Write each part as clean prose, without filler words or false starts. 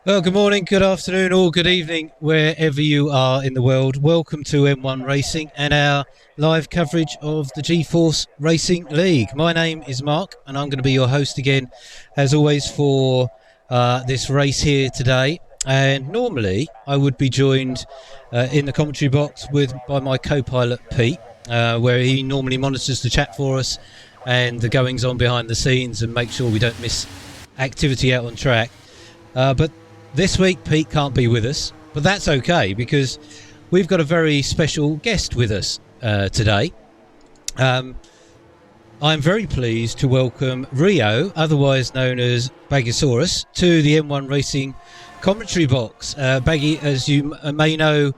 Well, good morning, good afternoon, or good evening, wherever you are in the world. Welcome to M1 Racing and our live coverage of the G-Force Racing League. My name is Mark, and I'm going to be your host again, as always, for this race here today. And normally, I would be joined in the commentary box by my co-pilot Pete, where he normally monitors the chat for us and the goings on behind the scenes and make sure we don't miss activity out on track. But this week, Pete can't be with us, but that's okay because we've got a very special guest with us today. I'm very pleased to welcome Rio, otherwise known as Baggisaurus, to the M1 Racing commentary box. Baggy, as you may know,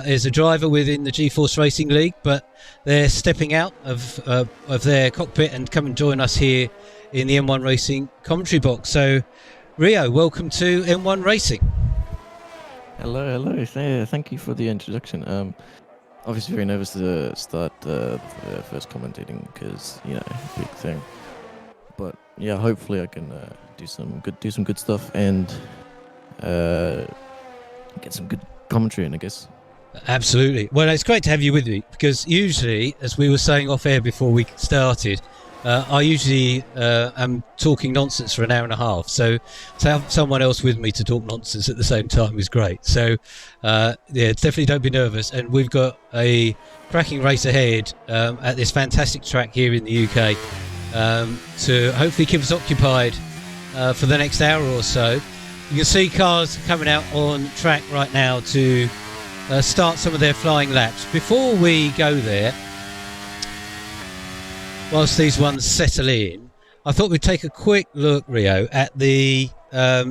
is a driver within the G-Force Racing League, but they're stepping out of their cockpit and come and join us here in the M1 Racing commentary box. So, Rio, welcome to M1 Racing. Hello. Thank you for the introduction. Obviously very nervous to start first commentating because big thing. But yeah, hopefully I can do some good stuff and get some good commentary in, I guess. Absolutely. Well, it's great to have you with me because usually, as we were saying off air before we started, I usually am talking nonsense for an hour and a half. So to have someone else with me to talk nonsense at the same time is great. So definitely don't be nervous. And we've got a cracking race ahead at this fantastic track here in the UK to hopefully keep us occupied for the next hour or so. You can see cars coming out on track right now to start some of their flying laps. Before we go there, whilst these ones settle in, I thought we'd take a quick look, Rio, at the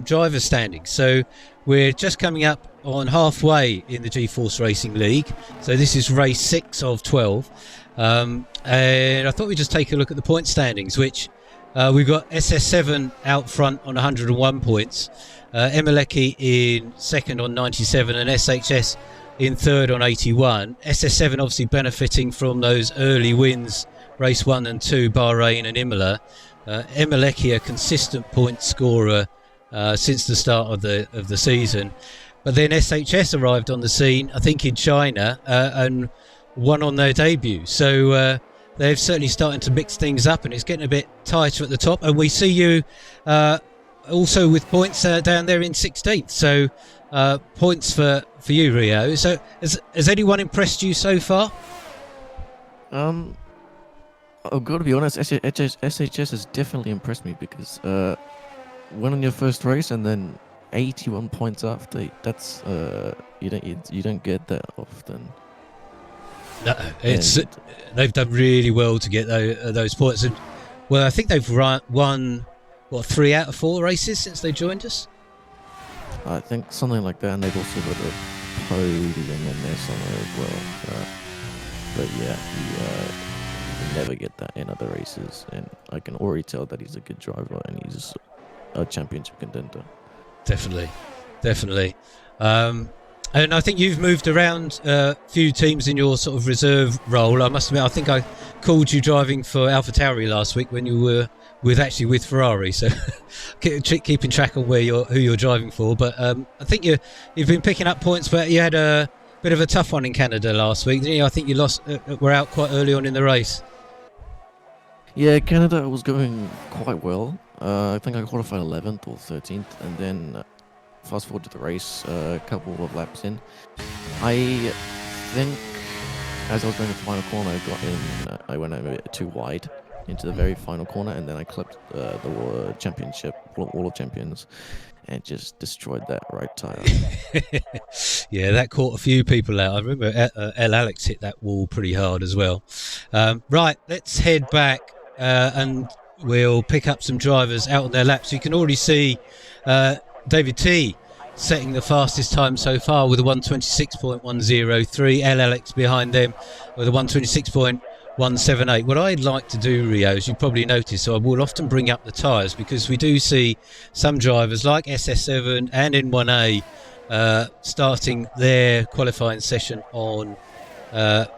driver standings. So we're just coming up on halfway in the G-Force Racing League. So this is race 6 of 12. And I thought we'd just take a look at the point standings, which we've got SS7 out front on 101 points, Emeleki in second on 97, and SHS in third on 81. SS7 obviously benefiting from those early wins, race 1 and 2, Bahrain and Imola. Emeleki, a consistent point scorer since the start of the season. But then SHS arrived on the scene, I think in China, and won on their debut. So they've certainly started to mix things up, and it's getting a bit tighter at the top. And we see you also with points down there in 16th. So points for you, Rio. So has anyone impressed you so far? I've got to be honest, SHS has definitely impressed me because won on your first race and then 81 points after. That's you don't get that often. No, they've done really well to get those points, and well, I think they've won 3 out of 4 races since they joined us. I think something like that, and they've also got a podium in there somewhere as well. But yeah, you never get that in other races, and I can already tell that he's a good driver and he's a championship contender. Definitely. And I think you've moved around a few teams in your sort of reserve role. I must admit, I think I called you driving for AlphaTauri last week when you were with Ferrari. So keeping track of who you're driving for. But I think you've been picking up points, but you had a bit of a tough one in Canada last week, didn't you? I think you were out quite early on in the race. Yeah, Canada was going quite well. I think I qualified 11th or 13th, and then fast forward to the race, a couple of laps in, I think as I was going to the final corner, I went a bit too wide into the very final corner, and then I clipped the championship, Wall of Champions, and just destroyed that right tyre. Yeah, that caught a few people out. I remember El Alex hit that wall pretty hard as well. Right, let's head back and we'll pick up some drivers out on their laps. You can already see David T setting the fastest time so far with a 126.103. El Alex behind them with a 126.178. What I'd like to do, Rio, as you probably noticed, so I will often bring up the tyres because we do see some drivers like SS7 and N1A starting their qualifying session on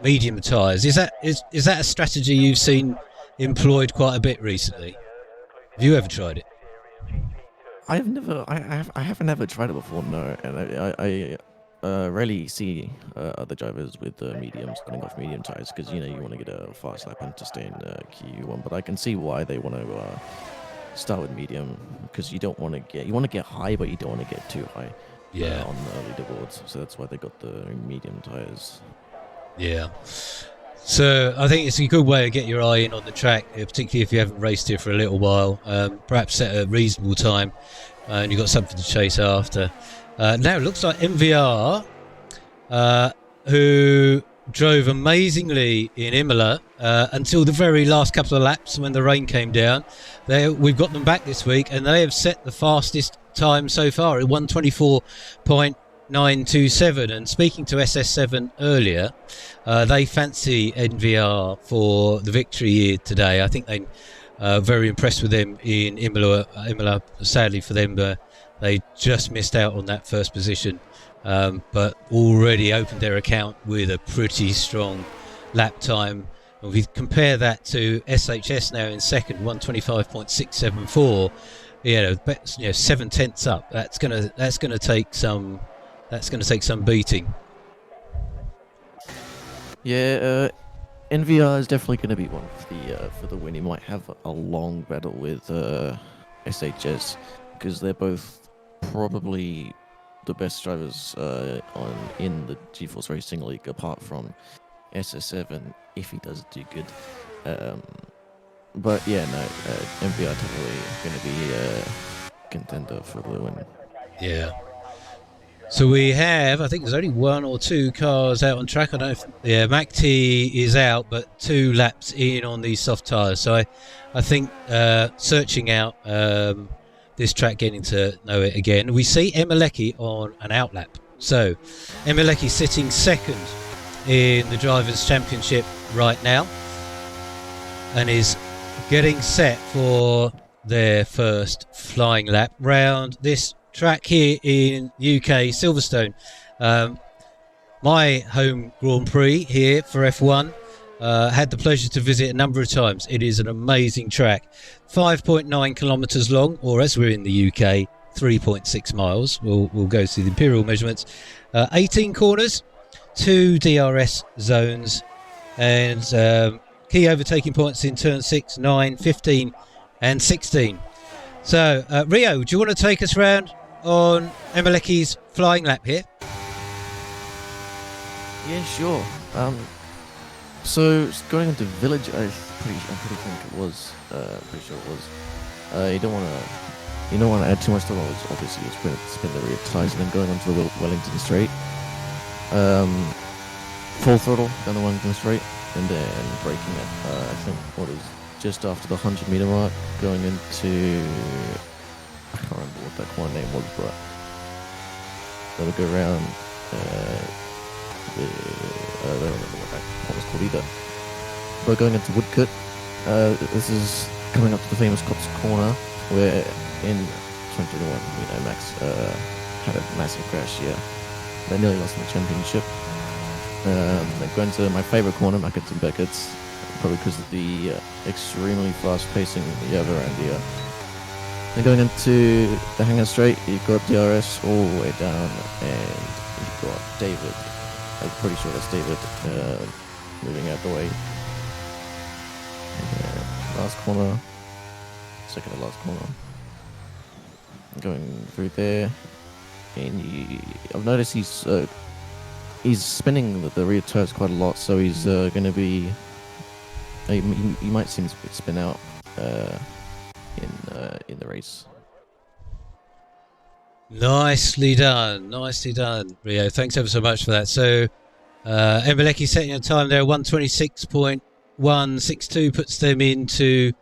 medium tyres. Is that a strategy you've seen employed quite a bit recently? Have you ever tried it? I haven't ever tried it before. No, and I rarely see other drivers with medium starting off medium tires because you want to get a fast lap and to stay in Q1. But I can see why they want to start with medium because you want to get high, but you don't want to get too high. Yeah. On the leaderboards, so that's why they got the medium tires. Yeah. So I think it's a good way to get your eye in on the track, particularly if you haven't raced here for a little while. Perhaps set a reasonable time, and you've got something to chase after. Now it looks like MVR, who drove amazingly in Imola until the very last couple of laps when the rain came down. We've got them back this week, and they have set the fastest time so far at 1:24.927. And speaking to SS7 earlier, they fancy NVR for the victory here today. I think they very impressed with them in Imola. Sadly for them, they just missed out on that first position, but already opened their account with a pretty strong lap time. If we compare that to SHS now in second, 1:25.674. 7/10 up. That's gonna take some beating. Yeah, NVR is definitely going to be one for the win. He might have a long battle with SHS because they're both probably the best drivers in the GeForce Racing League, apart from SS7 if he does do good. But yeah, no, MVR definitely going to be a contender for the win. Yeah. So we have, I think there's only one or two cars out on track. I don't know if, MacT is out, but 2 laps in on these soft tyres. So I think searching out this track, getting to know it again. We see Emeleki on an outlap. So Emeleki sitting second in the Drivers' Championship right now and is getting set for their first flying lap round this track here in UK, Silverstone. My home Grand Prix here for F1. Had the pleasure to visit a number of times. It is an amazing track. 5.9 kilometres long, or as we're in the UK, 3.6 miles. We'll go through the imperial measurements. 18 corners, 2 DRS zones, and key overtaking points in turn 6, 9, 15 and 16. So, Rio, do you want to take us round on Emeleki's flying lap here? Yeah, sure. So going into village, I'm pretty sure it was. You don't want to add too much to it. Obviously, you spin the rear tires, and then going onto the Wellington Straight. Full throttle down the Wellington Straight, and then braking it. I think what is just after the 100-meter mark, going into, I can't remember what that corner name was, but that'll go around. I don't remember what that was called either. But going into Woodcut, this is coming up to the famous Cops Corner, where in 2021, Max had a massive crash here. They nearly lost the championship. They're going to my favourite corner, Mackett's and Beckett's, probably because of the extremely fast pacing you have around here. Then going into the hangar straight, you've got DRS all the way down, and you've got David. I'm pretty sure that's David moving out the way. Last corner, second to last corner. Going through there, and I've noticed he's spinning the rear tires quite a lot, so he's going to be. You might see him spin out in the race. Nicely done, Rio. Thanks ever so much for that. So, Emeleki setting a time there, 1:26.162, puts them into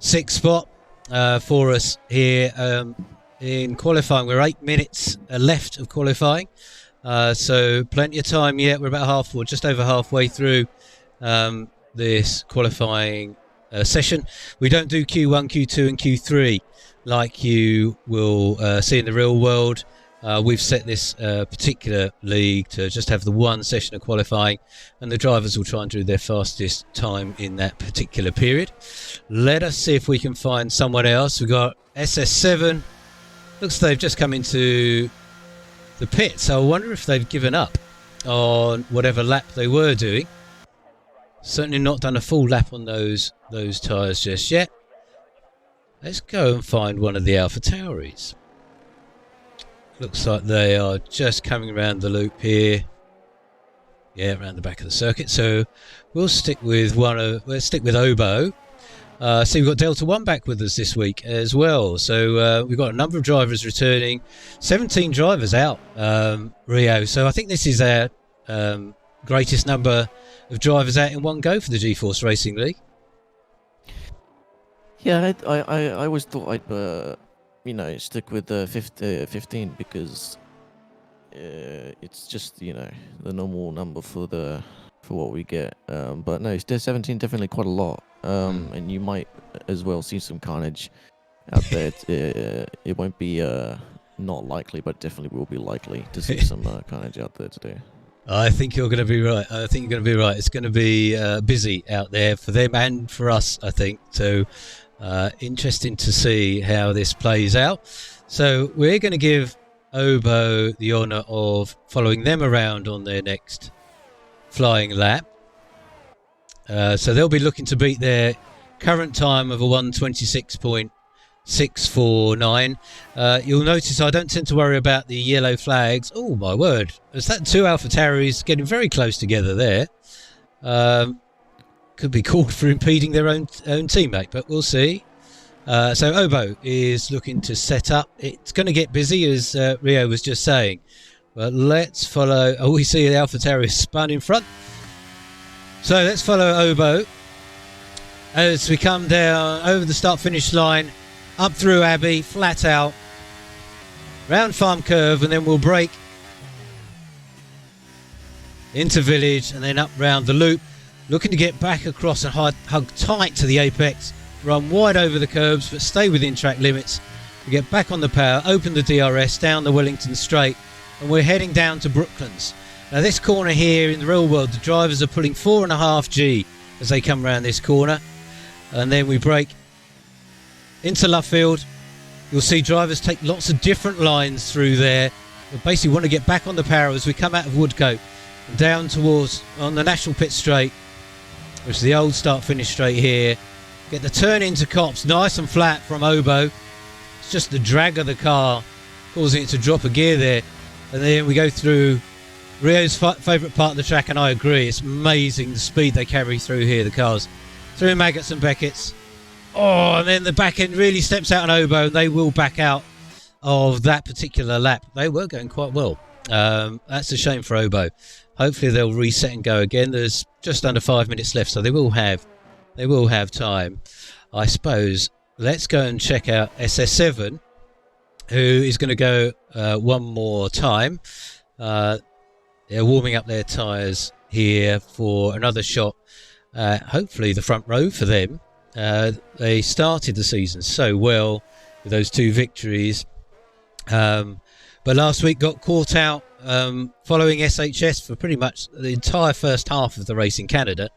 6th spot for us here in qualifying. We're 8 minutes left of qualifying, so plenty of time yet. We're about just over halfway through this qualifying session. We don't do Q1, Q2 and Q3 like you will see in the real world. We've set this particular league to just have the one session of qualifying, and the drivers will try and do their fastest time in that particular period. Let us see if we can find someone else. We've got SS7 Looks like they've just come into the pit, so I wonder if they've given up on whatever lap they were doing. Certainly not done a full lap on those tyres just yet. Let's go and find one of the AlphaTauris. Looks like they are just coming around the loop here. Yeah, around the back of the circuit. So we'll stick with Obo. So we've got Delta One back with us this week as well. So we've got a number of drivers returning. 17 drivers out, Rio. So I think this is our greatest number of drivers out in one go for the G-Force Racing League. Yeah, I always thought I'd stick with 15 because it's just the normal number for what we get. But no, there's 17 definitely quite a lot. And you might as well see some carnage out there. It won't be not likely, but definitely will be likely to see some carnage out there today. I think you're going to be right. It's going to be busy out there for them and for us, I think. So interesting to see how this plays out. So we're going to give Obo the honour of following them around on their next flying lap. So they'll be looking to beat their current time of a 1:26.649. You'll notice I don't tend to worry about the yellow flags. Oh my word, is that two AlphaTauris getting very close together there? Could be called for impeding their own teammate, but we'll see. So Obo is looking to set up. It's going to get busy, as Rio was just saying. But let's follow. Oh, we see the AlphaTauri spun in front. So let's follow Obo as we come down over the start-finish line, up through Abbey, flat out, round Farm Curve, and then we'll brake into Village and then up round the loop, looking to get back across and hug tight to the apex, run wide over the curbs but stay within track limits. We get back on the power, open the DRS down the Wellington Straight, and we're heading down to Brooklands. Now this corner here in the real world, the drivers are pulling 4.5 G as they come around this corner, and then we brake into Luffield. You'll see drivers take lots of different lines through there. We basically want to get back on the power as we come out of Woodcote and down towards on the National Pit Straight, which is the old start-finish straight here. Get the turn into Cops, nice and flat from Obo. It's just the drag of the car causing it to drop a gear there. And then we go through Rio's favourite part of the track, and I agree, it's amazing the speed they carry through here, the cars. Through Maggots and Beckett's. Oh, and then the back end really steps out on Obo, and they will back out of that particular lap. They were going quite well. That's a shame for Obo. Hopefully they'll reset and go again. There's just under 5 minutes left, so they will have time. I suppose let's go and check out SS7, who is going to go one more time. They're warming up their tyres here for another shot. Hopefully the front row for them. They started the season so well with those two victories. But last week got caught out following SHS for pretty much the entire first half of the race in Canada.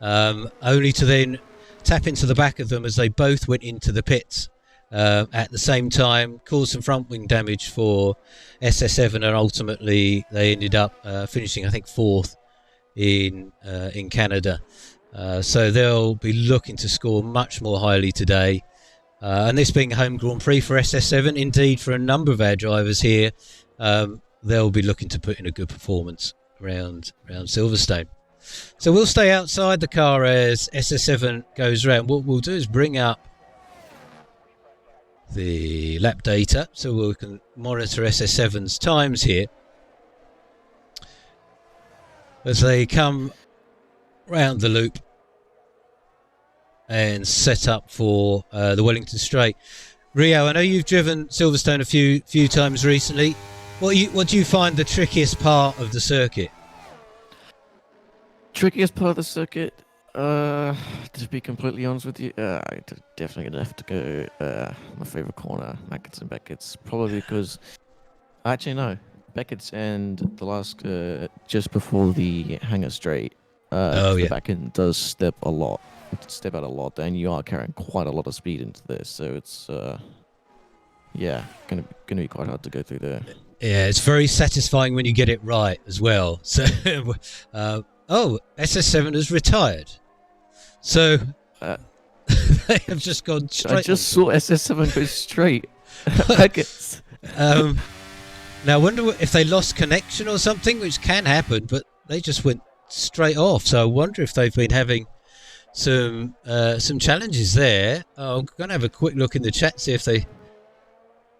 Only to then tap into the back of them as they both went into the pits at the same time, caused some front wing damage for SS7, and ultimately they ended up finishing, I think, 4th in Canada. So they'll be looking to score much more highly today. And this being a home Grand Prix for SS7, indeed for a number of our drivers here, they'll be looking to put in a good performance around Silverstone. So we'll stay outside the car as SS7 goes round. What we'll do is bring up the lap data so we can monitor SS7's times here as they come round the loop and set up for the Wellington Straight. Rio, I know you've driven Silverstone a few times recently. What do you find the trickiest part of the circuit? Trickiest part of the circuit, to be completely honest with you, I'm definitely gonna have to go my favorite corner, Maggots and Beckett's, probably because actually no, Beckett's and the last just before the Hangar Straight. The back end does step out a lot, and you are carrying quite a lot of speed into this, so it's Yeah, gonna be quite hard to go through there. Yeah, it's very satisfying when you get it right as well. So, SS7 has retired. So Uh, they have just gone straight. I just saw SS7 go straight. I guess. Now, I wonder if they lost connection or something, which can happen, but they just went straight off. So I wonder if they've been having some challenges there. I'm going to have a quick look in the chat, see if they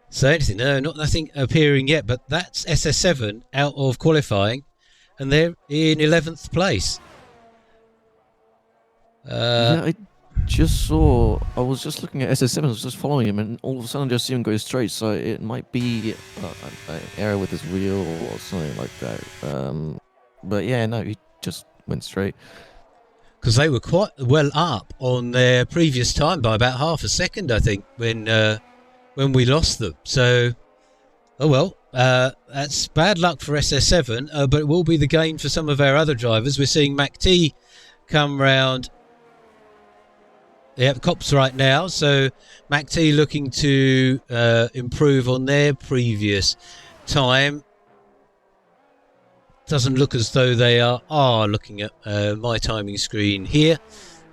say anything. No, nothing appearing yet, but that's SS7 out of qualifying, and they're in 11th place. Yeah, I just saw. I was just looking at SS7. I was just following him, and all of a sudden, I just see him go straight. So it might be an error with his wheel or something like that. But yeah, no, he just went straight. Because they were quite well up on their previous time by about half a second, I think, when we lost them. So, oh well, that's bad luck for SS7, but it will be the gain for some of our other drivers. We're seeing MacT come round. Yeah, Cops right now. So MacT looking to improve on their previous time. Doesn't look as though they are looking at my timing screen here,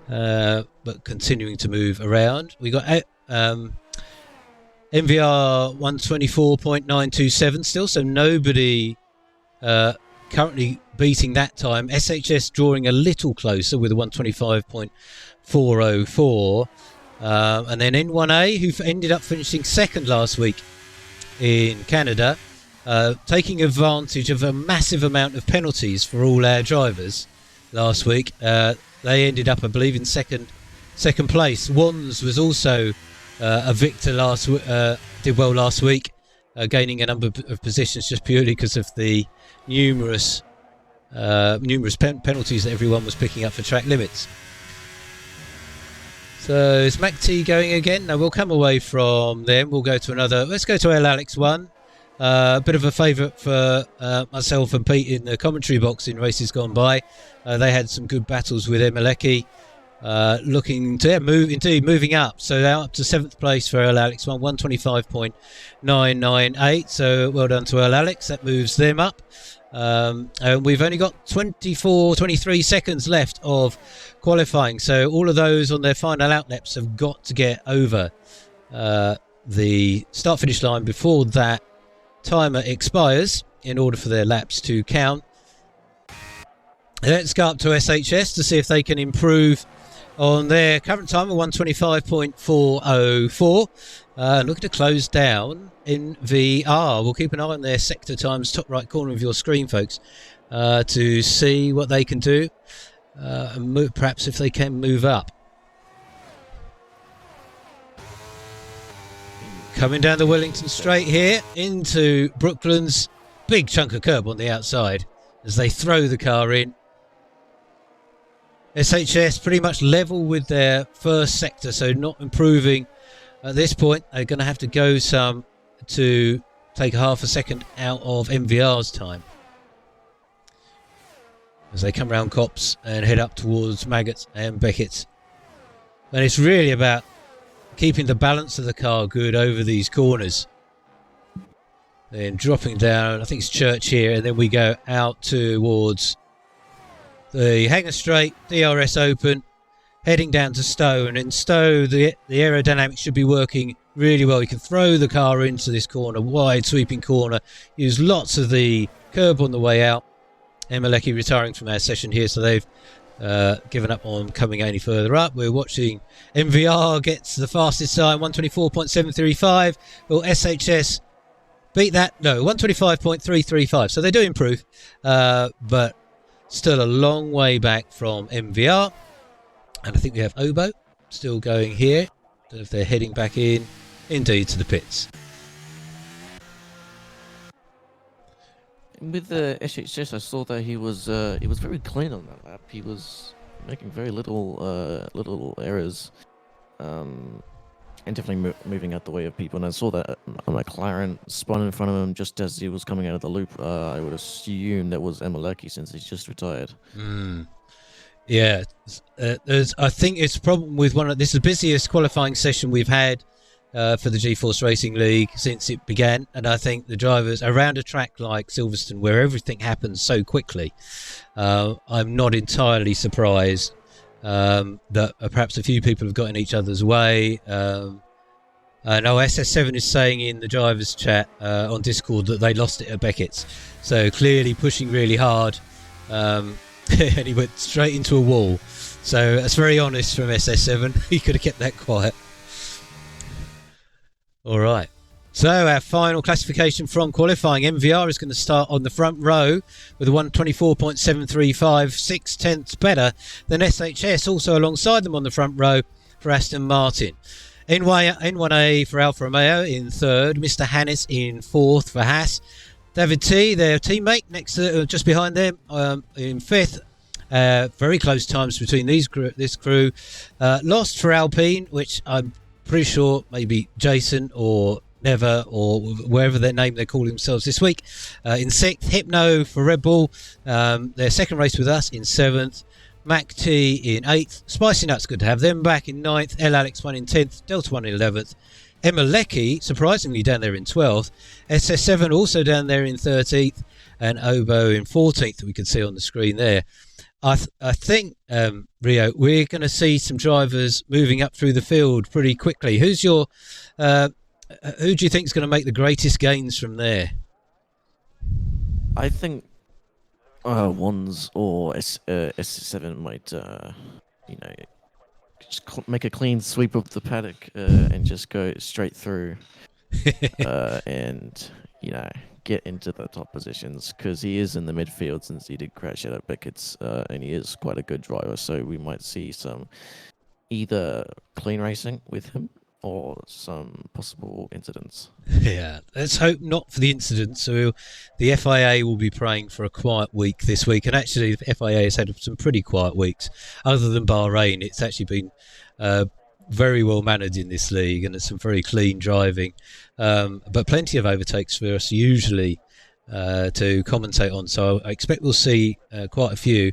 but continuing to move around. We got MVR 124.927 still, so nobody currently beating that time. SHS drawing a little closer with a 125.404, and then N1A, who ended up finishing second last week in Canada, taking advantage of a massive amount of penalties for all our drivers last week. They ended up, I believe, in second place. Wands was also a victor did well last week, gaining a number of positions just purely because of the numerous penalties that everyone was picking up for track limits. So is MacT going again? No, we'll come away from them. We'll go to another. Let's go to Alex 1. A bit of a favourite for myself and Pete in the commentary box in races gone by. They had some good battles with Emeleki. Looking to moving up. So now up to 7th place for Alex 1, 125.998. So well done to Alex. That moves them up. And we've only got 23 seconds left of qualifying. So all of those on their final out laps have got to get over the start-finish line before that timer expires in order for their laps to count. Let's go up to SHS to see if they can improve on their current time of 125.404. Looking to close down in VR. We'll keep an eye on their sector times, top right corner of your screen, folks, to see what they can do, and perhaps if they can move up. Coming down the Wellington Straight here into Brooklands. Big chunk of curb on the outside as they throw the car in. SHS pretty much level with their first sector, so not improving at this point. They're going to have to go some to take half a second out of MVR's time as they come round Cops and head up towards Maggots and Beckett's. And it's really about keeping the balance of the car good over these corners. Then dropping down, I think it's Church here, and then we go out towards the Hangar Straight, DRS open, heading down to Stowe. And in Stowe, the aerodynamics should be working really well. You can throw the car into this corner, wide sweeping corner, use lots of the curb on the way out. Emeleki retiring from our session here, so they've given up on coming any further up. We're watching MVR gets the fastest time, 124.735. Will SHS beat that? No, 125.335. So they do improve, but still a long way back from MVR. And I think we have Obo still going here. Don't know if they're heading back indeed to the pits. With the SHS, I saw that he was very clean on that lap. He was making very little errors, and definitely moving out the way of people. And I saw that a McLaren spun in front of him just as he was coming out of the loop. I would assume that was Emeleki since he's just retired. Yeah, I think it's a problem with this is the busiest qualifying session we've had for the G-Force Racing League since it began, and I think the drivers around a track like Silverstone, where everything happens so quickly, I'm not entirely surprised that perhaps a few people have got in each other's way. I know SS7 is saying in the drivers' chat on Discord that they lost it at Beckett's, so clearly pushing really hard, and he went straight into a wall. So that's very honest from SS7. He could have kept that quiet. All right. So our final classification from qualifying, MVR is going to start on the front row with a 124.735, 6/10 better than SHS, also alongside them on the front row for Aston Martin. N1A for Alfa Romeo in third, Mr. Hannes in fourth for Haas. David T, their teammate, next to, just behind them in fifth. Very close times between this crew. Lost for Alpine, which I'm pretty sure maybe Jason or Never or wherever their name they call themselves this week. In sixth, Hypno for Red Bull, their second race with us in seventh. Mac T in eighth. Spicy Nuts, good to have them back in ninth. L Alex 1 in 10th. Delta 1 in 11th. Emma Leckie, surprisingly down there in 12th. SS7 also down there in 13th. And Obo in 14th, that we can see on the screen there. I think, Rio, we're going to see some drivers moving up through the field pretty quickly. Who do you think is going to make the greatest gains from there? I think Wands or S7 might, just make a clean sweep of the paddock and just go straight through and, get into the top positions, because he is in the midfield since he did crash out at Beckett's, and he is quite a good driver, so we might see some either clean racing with him or some possible incidents. Yeah, let's hope not for the incidents. So the FIA will be praying for a quiet week this week, and actually the FIA has had some pretty quiet weeks. Other than Bahrain, it's actually been very well mannered in this league, and it's some very clean driving, but plenty of overtakes for us usually to commentate on, so I expect we'll see quite a few.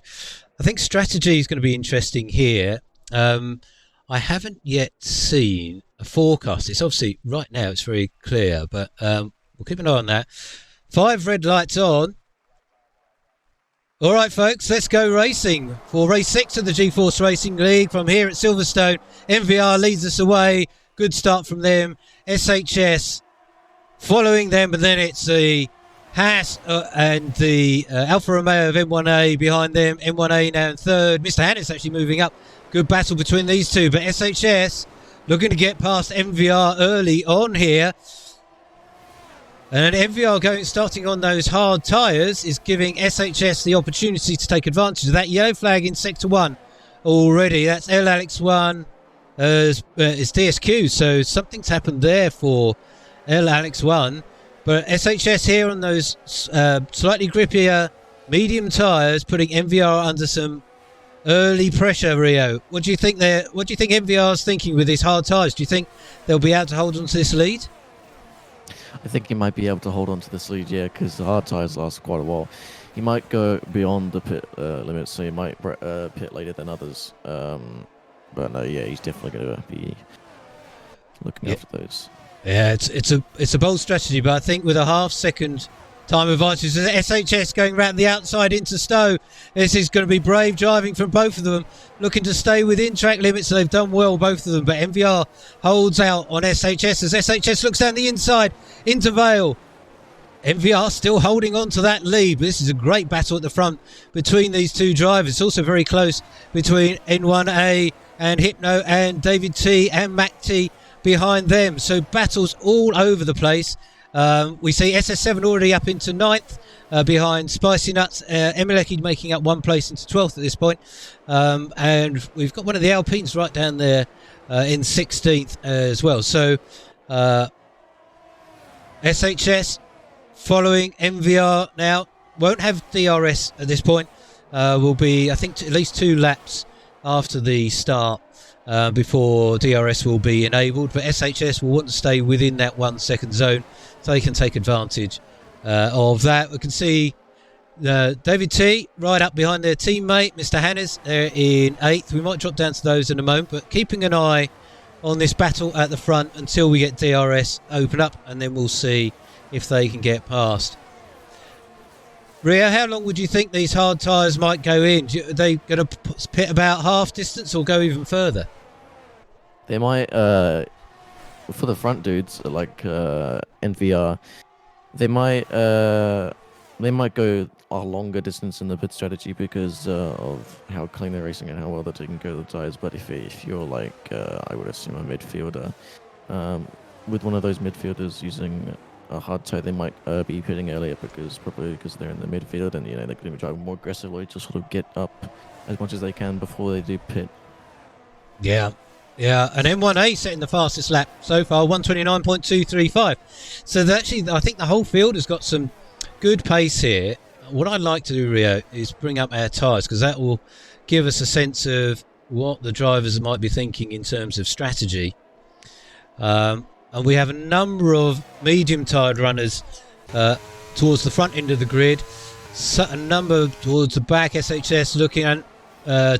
I think strategy is going to be interesting here. I haven't yet seen a forecast. It's obviously right now it's very clear, but we'll keep an eye on that. 5 red lights on. All right, folks, let's go racing for race 6 of the G-Force Racing League from here at Silverstone. MVR leads us away. Good start from them. SHS following them, but then it's the Haas and the Alfa Romeo of M1A behind them. M1A now in third. Mr. Hannes actually moving up. Good battle between these two, but SHS looking to get past MVR early on here. And MVR starting on those hard tyres is giving SHS the opportunity to take advantage of that. Yellow flag in Sector 1 already. That's L Alex 1 is DSQ, so something's happened there for L Alex 1. But SHS here on those slightly grippier medium tyres, putting MVR under some early pressure. Rio, what do you think MVR is thinking with these hard tyres? Do you think they'll be able to hold on to this lead? I think he might be able to hold on to this lead, yeah, because the hard tyres last quite a while. He might go beyond the pit limit, so he might pit later than others. But no, yeah, he's definitely going to be looking after those. Yeah, it's a bold strategy, but I think with a half-second time advantage, SHS going round the outside into Stowe. This is going to be brave driving from both of them, looking to stay within track limits. So they've done well, both of them. But MVR holds out on SHS as SHS looks down the inside into Vale. MVR still holding on to that lead. This is a great battle at the front between these two drivers. It's also very close between N1A and Hypno and David T and Mac T behind them. So battles all over the place. We see SS7 already up into 9th behind Spicy Nuts. Emileki making up one place into 12th at this point. And we've got one of the Alpines right down there in 16th as well. So SHS following MVR now. Won't have DRS at this point. Will be, I think, at least 2 laps after the start before DRS will be enabled. But SHS will want to stay within that 1 second zone, so they can take advantage of that. We can see David T right up behind their teammate, Mr. Hannes, there in 8th. We might drop down to those in a moment, but keeping an eye on this battle at the front until we get DRS open up, and then we'll see if they can get past. Rio, how long would you think these hard tyres might go in? Are they going to pit about half distance or go even further? They might, for the front dudes like NVR, they might go a longer distance in the pit strategy because of how clean they're racing and how well they're taking care of the tires. But if you're like, I would assume a midfielder, with one of those midfielders using a hard tire, they might be pitting earlier because they're in the midfield and they're going to be driving more aggressively to sort of get up as much as they can before they do pit. Yeah, and M1A setting the fastest lap so far, 129.235. So actually, I think the whole field has got some good pace here. What I'd like to do, Rio, is bring up our tyres because that will give us a sense of what the drivers might be thinking in terms of strategy. And we have a number of medium-tired runners towards the front end of the grid, a number towards the back, SHS looking at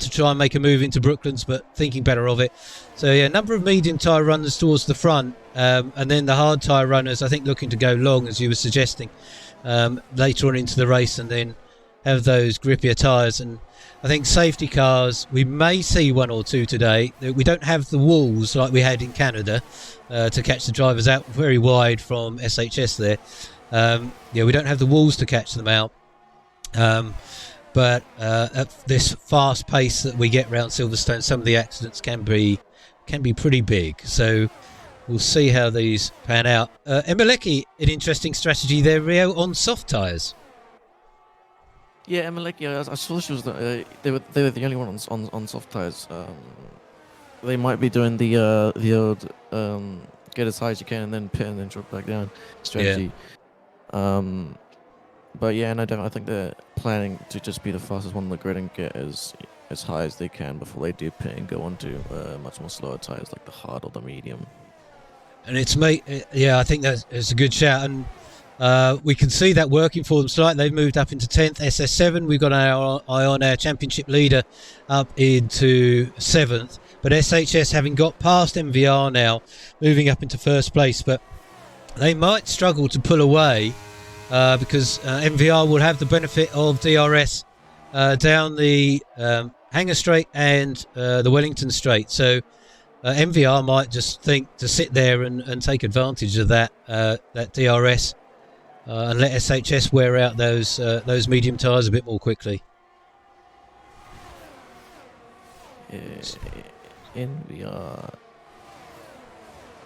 to try and make a move into Brooklands, but thinking better of it. So yeah, a number of medium-tyre runners towards the front, and then the hard-tyre runners, I think, looking to go long, as you were suggesting, later on into the race, and then have those grippier tyres. And I think safety cars, we may see one or two today. We don't have the walls like we had in Canada to catch the drivers out very wide from SHS there. We don't have the walls to catch them out. But at this fast pace that we get around Silverstone, some of the accidents can be pretty big. So we'll see how these pan out. Emeleki, an interesting strategy there, Rio, on soft tyres. Yeah, Emeleki, I saw she was they were the only one on soft tyres. They might be doing the old get as high as you can and then pit and then drop back down strategy. Yeah. But yeah, and I think they're planning to just be the fastest one on the grid and get as high as they can before they do pit and go on to much more slower tyres like the hard or the medium. And I think that's a good shout, and we can see that working for them slightly. They've moved up into 10th, SS7. We've got our eye on our championship leader up into 7th. But SHS, having got past MVR now, moving up into first place. But they might struggle to pull away because MVR will have the benefit of DRS down the Hanger Straight and the Wellington Straight. So MVR might just think to sit there and take advantage of that DRS and let SHS wear out those medium tyres a bit more quickly. NVR.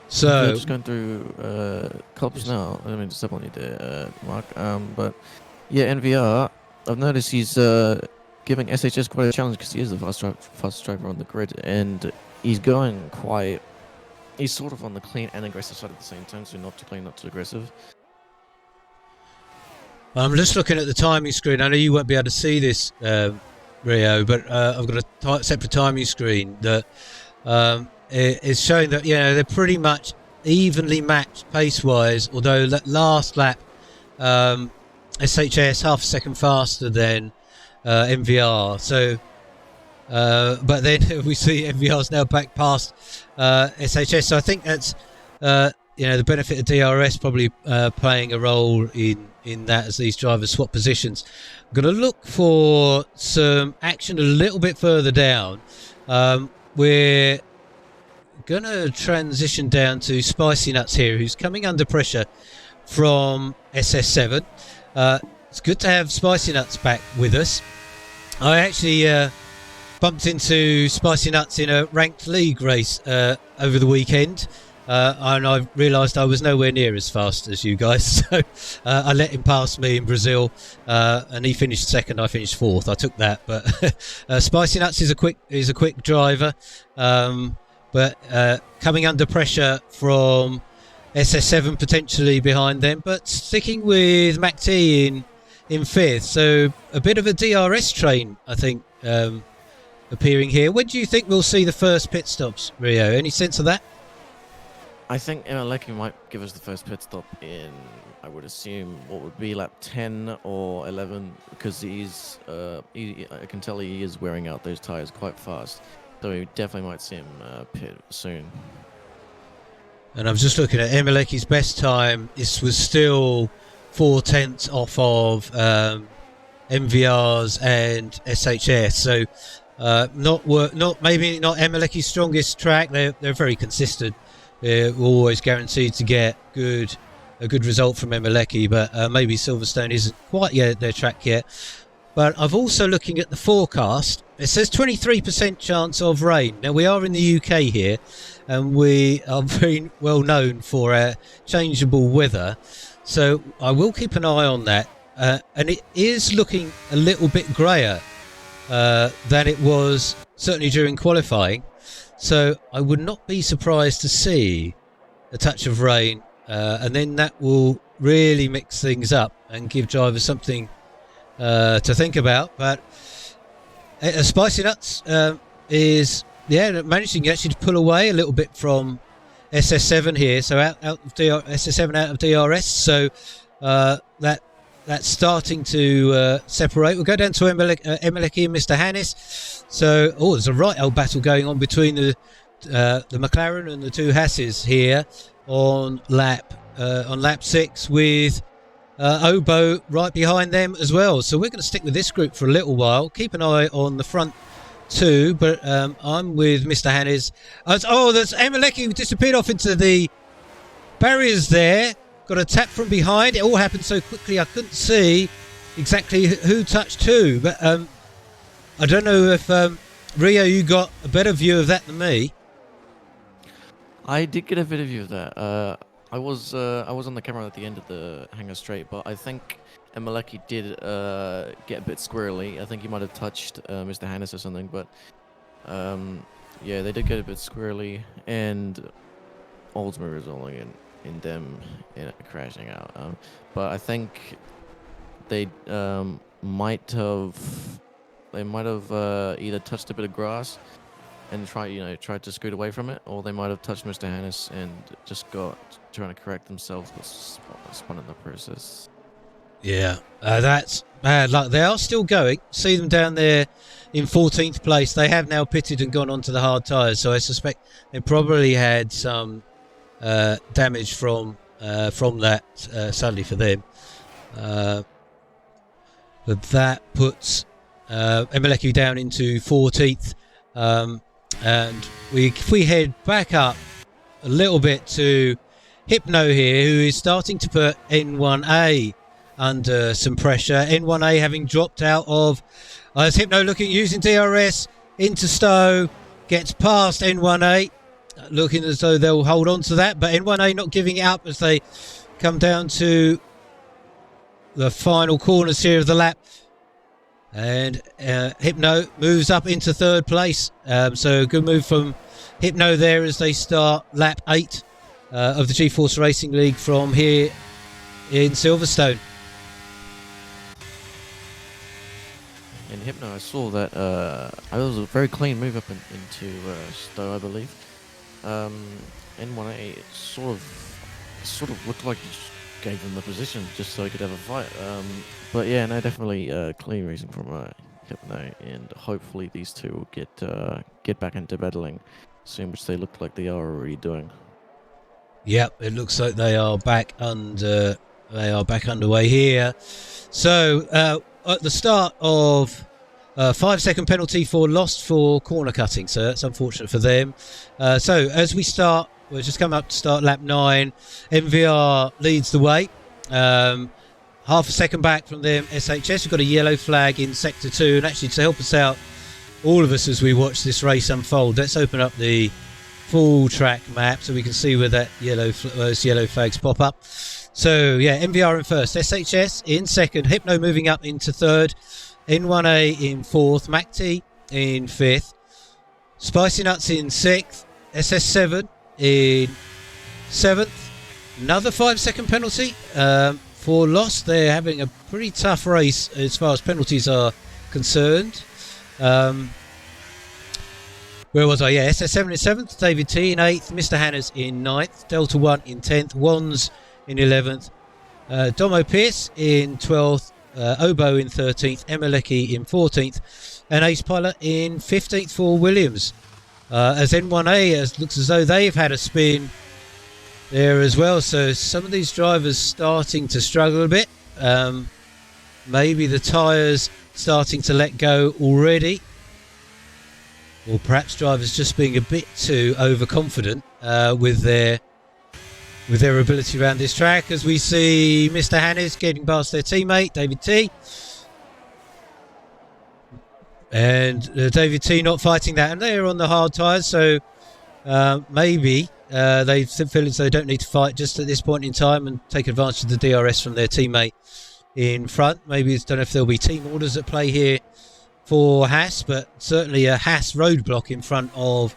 So we're just going through cops now. I mean, just step on you there, Mark. But yeah, NVR. I've noticed he's giving SHS quite a challenge because he is the fastest driver on the grid, and he's going quite. He's sort of on the clean and aggressive side at the same time, so not too clean, not too aggressive. I'm just looking at the timing screen. I know you won't be able to see this, Rio, but I've got a separate timing screen that is showing that they're pretty much evenly matched pace-wise. Although that last lap, SHS half a second faster than MVR. So, but then we see MVR's now back past SHS. So I think that's the benefit of DRS probably playing a role in that as these drivers swap positions. I'm going to look for some action a little bit further down. We're going to transition down to Spicy Nuts here, who's coming under pressure from SS7. It's good to have Spicy Nuts back with us. I actually bumped into Spicy Nuts in a ranked league race over the weekend. And I realised I was nowhere near as fast as you guys, so I let him pass me in Brazil, and he finished second. I finished fourth. I took that, but Spicy Nuts is a quick driver, but coming under pressure from SS7 potentially behind them, but sticking with MacT in fifth. So a bit of a DRS train, I think, appearing here. When do you think we'll see the first pit stops, Rio? Any sense of that? I think Lecky might give us the first pit stop in, I would assume, what would be lap 10 or 11, because I can tell he is wearing out those tyres quite fast. So we definitely might see him pit soon. And I'm just looking at Emeleki's best time. This was still 4/10 off of MVR's and SHS. So maybe not Emeleki's strongest track. They're very consistent. They're always guaranteed to get a good result from Emeleki, but maybe Silverstone isn't quite yet their track yet. But I've also looking at the forecast. It says 23% chance of rain. Now we are in the UK here, and we are very well known for our changeable weather. So I will keep an eye on that. And it is looking a little bit greyer than it was certainly during qualifying. So I would not be surprised to see a touch of rain, and then that will really mix things up and give drivers something to think about. But Spicy Nuts is managing actually to pull away a little bit from SS7 here, so out of SS7 out of DRS. So that's starting to separate. We'll go down to Emeleki and Mr. Hannes. So there's a right old battle going on between the McLaren and the two Hasses here on lap 6 with Obo right behind them as well. So we're going to stick with this group for a little while. Keep an eye on the front two, but I'm with Mr. Hannes. There's Emeleki who disappeared off into the barriers there. Got a tap from behind. It all happened so quickly I couldn't see exactly who touched who. But I don't know if Rio, you got a better view of that than me. I did get a better view of that. I was on the camera at the end of the hangar straight, but I think Emeleki did get a bit squirrely. I think he might have touched Mr. Hannes or something, but yeah, they did get a bit squirrely, and Oldsmar resulting in them crashing out. But I think they might have either touched a bit of grass and tried to scoot away from it, or they might have touched Mr. Hannes and just trying to correct themselves, but spun in the process. Yeah, that's bad luck. They are still going. See them down there in 14th place. They have now pitted and gone onto the hard tyres, so I suspect they probably had some damage from that, sadly for them. But that puts Emeleki down into 14th. And if we head back up a little bit to Hypno here, who is starting to put N1A under some pressure. N1A having dropped out of as Hypno using DRS into Stowe, gets past N1A, looking as though they'll hold on to that, but N1A not giving it up as they come down to the final corners here of the lap. And Hypno moves up into 3rd place. So good move from Hypno there as they start lap 8 of the G-Force Racing League from here in Silverstone. In Hypno, I saw that it was a very clean move up into Stowe, I believe. N1A sort of looked like he just gave them the position just so he could have a fight. But yeah, no, definitely clean reason from Hypno, and hopefully these two will get back into battling soon, which they look like they are already doing. Yep, it looks like they are back underway here. So at the start of 5-second penalty for lost for corner cutting, so that's unfortunate for them. So as we start, we're just coming up to start lap 9. MVR leads the way. Half a second back from them, SHS. We've got a yellow flag in Sector 2. And actually, to help us out, all of us as we watch this race unfold, let's open up the full track map so we can see where that those yellow flags pop up. So, yeah, MVR in first, SHS in second, Hypno moving up into 3rd, N1A in 4th, MacT in 5th, Spicy Nuts in 6th, SS7 in 7th. Another 5-second penalty for loss. They're having a pretty tough race as far as penalties are concerned. Where was I? Yeah, SS7 in 7th, David T in 8th, Mr. Hannes in 9th, Delta 1 in 10th, Wands in 11th, Domo Pierce in 12th, Obo in 13th, Emeleki in 14th, and Ace Pilot in 15th for Williams. As N1A looks as though they've had a spin there as well. So some of these drivers starting to struggle a bit. Maybe the tyres starting to let go already. Or perhaps drivers just being a bit too overconfident with their ability around this track, as we see Mr. Hannes getting past their teammate David T. And David T not fighting that, and they're on the hard tyres, so maybe they feel as though they don't need to fight just at this point in time and take advantage of the DRS from their teammate in front. Maybe I don't know if there'll be team orders at play here for Haas, but certainly a Haas roadblock in front of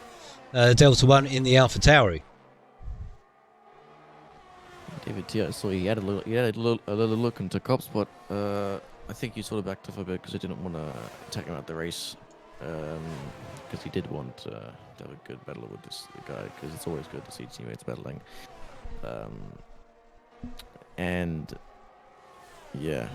Delta One in the AlphaTauri. David T, I saw he had a little look into cops, but I think he sort of backed off a bit because he didn't want to take him out the race, because he did want to have a good battle with this guy, because it's always good to see teammates battling. And yeah.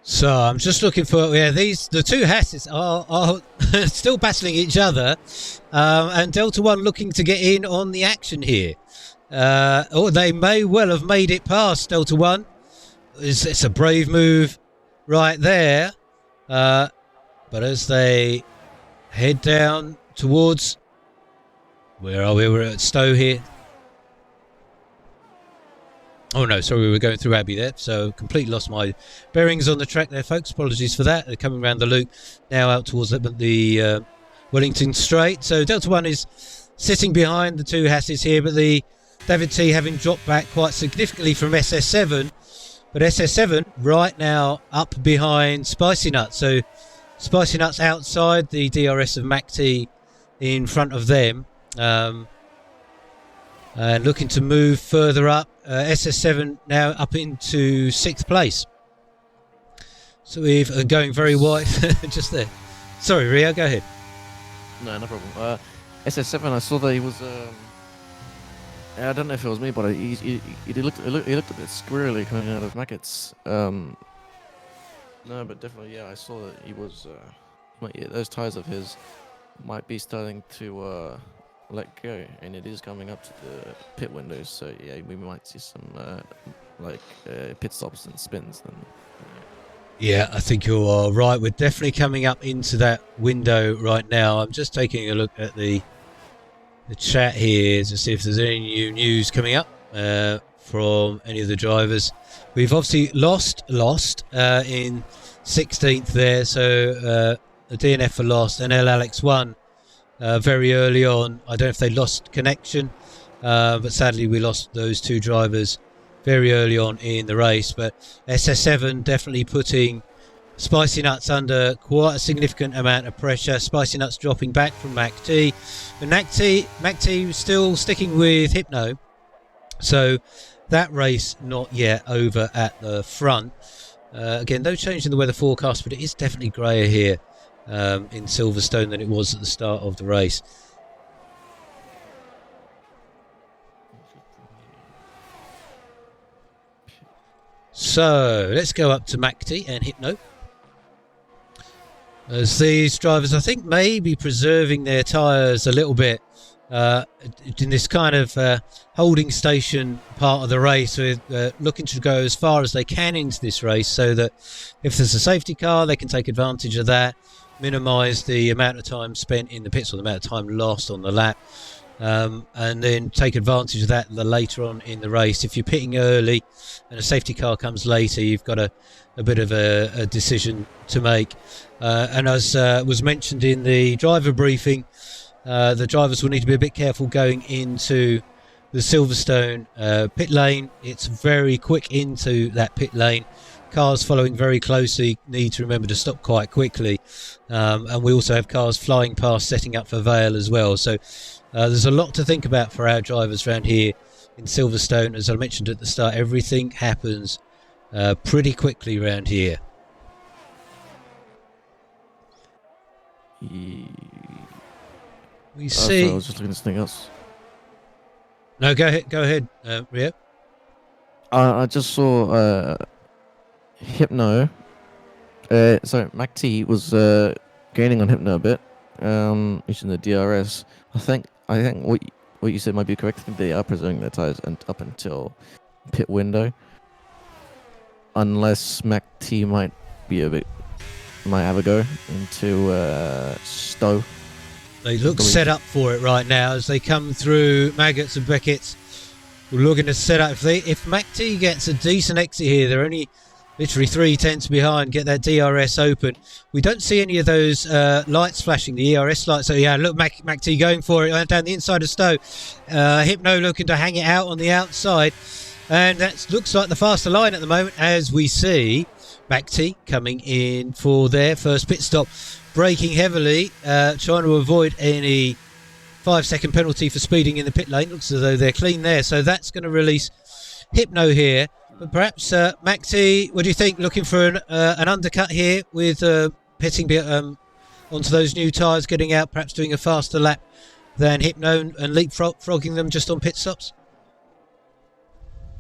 So I'm just looking for the two Hasses are still battling each other, and Delta One looking to get in on the action here. Or they may well have made it past Delta One. It's a brave move right there. But as they head down towards, where are we? We're at Stowe here. Oh no, sorry, we were going through Abbey there, so completely lost my bearings on the track there, folks. Apologies for that. They're coming around the loop now out towards the Wellington Straight. So Delta One is sitting behind the two Hasses here, but the David T having dropped back quite significantly from SS7. But SS7 right now up behind Spicy Nuts. So Spicy Nuts outside, the DRS of Mac T in front of them. And looking to move further up. SS7 now up into 6th place. So we've going very wide just there. Sorry, Rio, go ahead. No problem. SS7, I saw that he was. I don't know if it was me, but he looked a bit squirrely coming out of Mackett's. No, but definitely, yeah, I saw that he was. Those tires of his might be starting to let go, and it is coming up to the pit windows. So yeah, we might see some pit stops and spins. Then. Yeah, I think you are right. We're definitely coming up into that window right now. I'm just taking a look at the chat here to see if there's any new news coming up from any of the drivers. We've obviously lost in 16th there, so a DNF for lost, and L Alex won very early on. I don't know if they lost connection, but sadly we lost those two drivers very early on in the race. But SS7 definitely putting Spicy Nuts under quite a significant amount of pressure. Spicy Nuts dropping back from Mac T. And Mac T still sticking with Hypno. So that race not yet over at the front. Again, no change in the weather forecast, but it is definitely greyer here in Silverstone than it was at the start of the race. So let's go up to Mac T and Hypno. As these drivers, I think, may be preserving their tyres a little bit in this kind of holding station part of the race, with looking to go as far as they can into this race, so that if there's a safety car, they can take advantage of that, minimise the amount of time spent in the pits or the amount of time lost on the lap, and then take advantage of that later on in the race. If you're pitting early and a safety car comes later, you've got a bit of a decision to make. And as was mentioned in the driver briefing, the drivers will need to be a bit careful going into the Silverstone pit lane. It's very quick into that pit lane. Cars following very closely need to remember to stop quite quickly. And we also have cars flying past, setting up for Vale as well. So there's a lot to think about for our drivers around here in Silverstone. As I mentioned at the start, everything happens pretty quickly around here. We see. I was just looking at something else. No, go ahead, Rio. I just saw Hypno So Mac T was gaining on Hypno a bit, using the DRS. I think what you said might be correct. I think they are preserving their tires and up until pit window, unless Mac T might have a go into Stowe. They look set up for it right now as they come through. Maggots and Beckett's looking to set up. If Mac T gets a decent exit here, they're only literally 3/10 behind. Get that DRS open. We don't see any of those lights flashing, the ERS lights. So yeah, look, Mac T going for it down the inside of Stowe. Hypno looking to hang it out on the outside, and that looks like the faster line at the moment as we see Mac T coming in for their first pit stop, braking heavily, trying to avoid any 5-second penalty for speeding in the pit lane. Looks as though they're clean there, so that's going to release Hypno here. But perhaps Mac T, what do you think? Looking for an undercut here with pitting onto those new tyres, getting out, perhaps doing a faster lap than Hypno and leapfrogging them just on pit stops?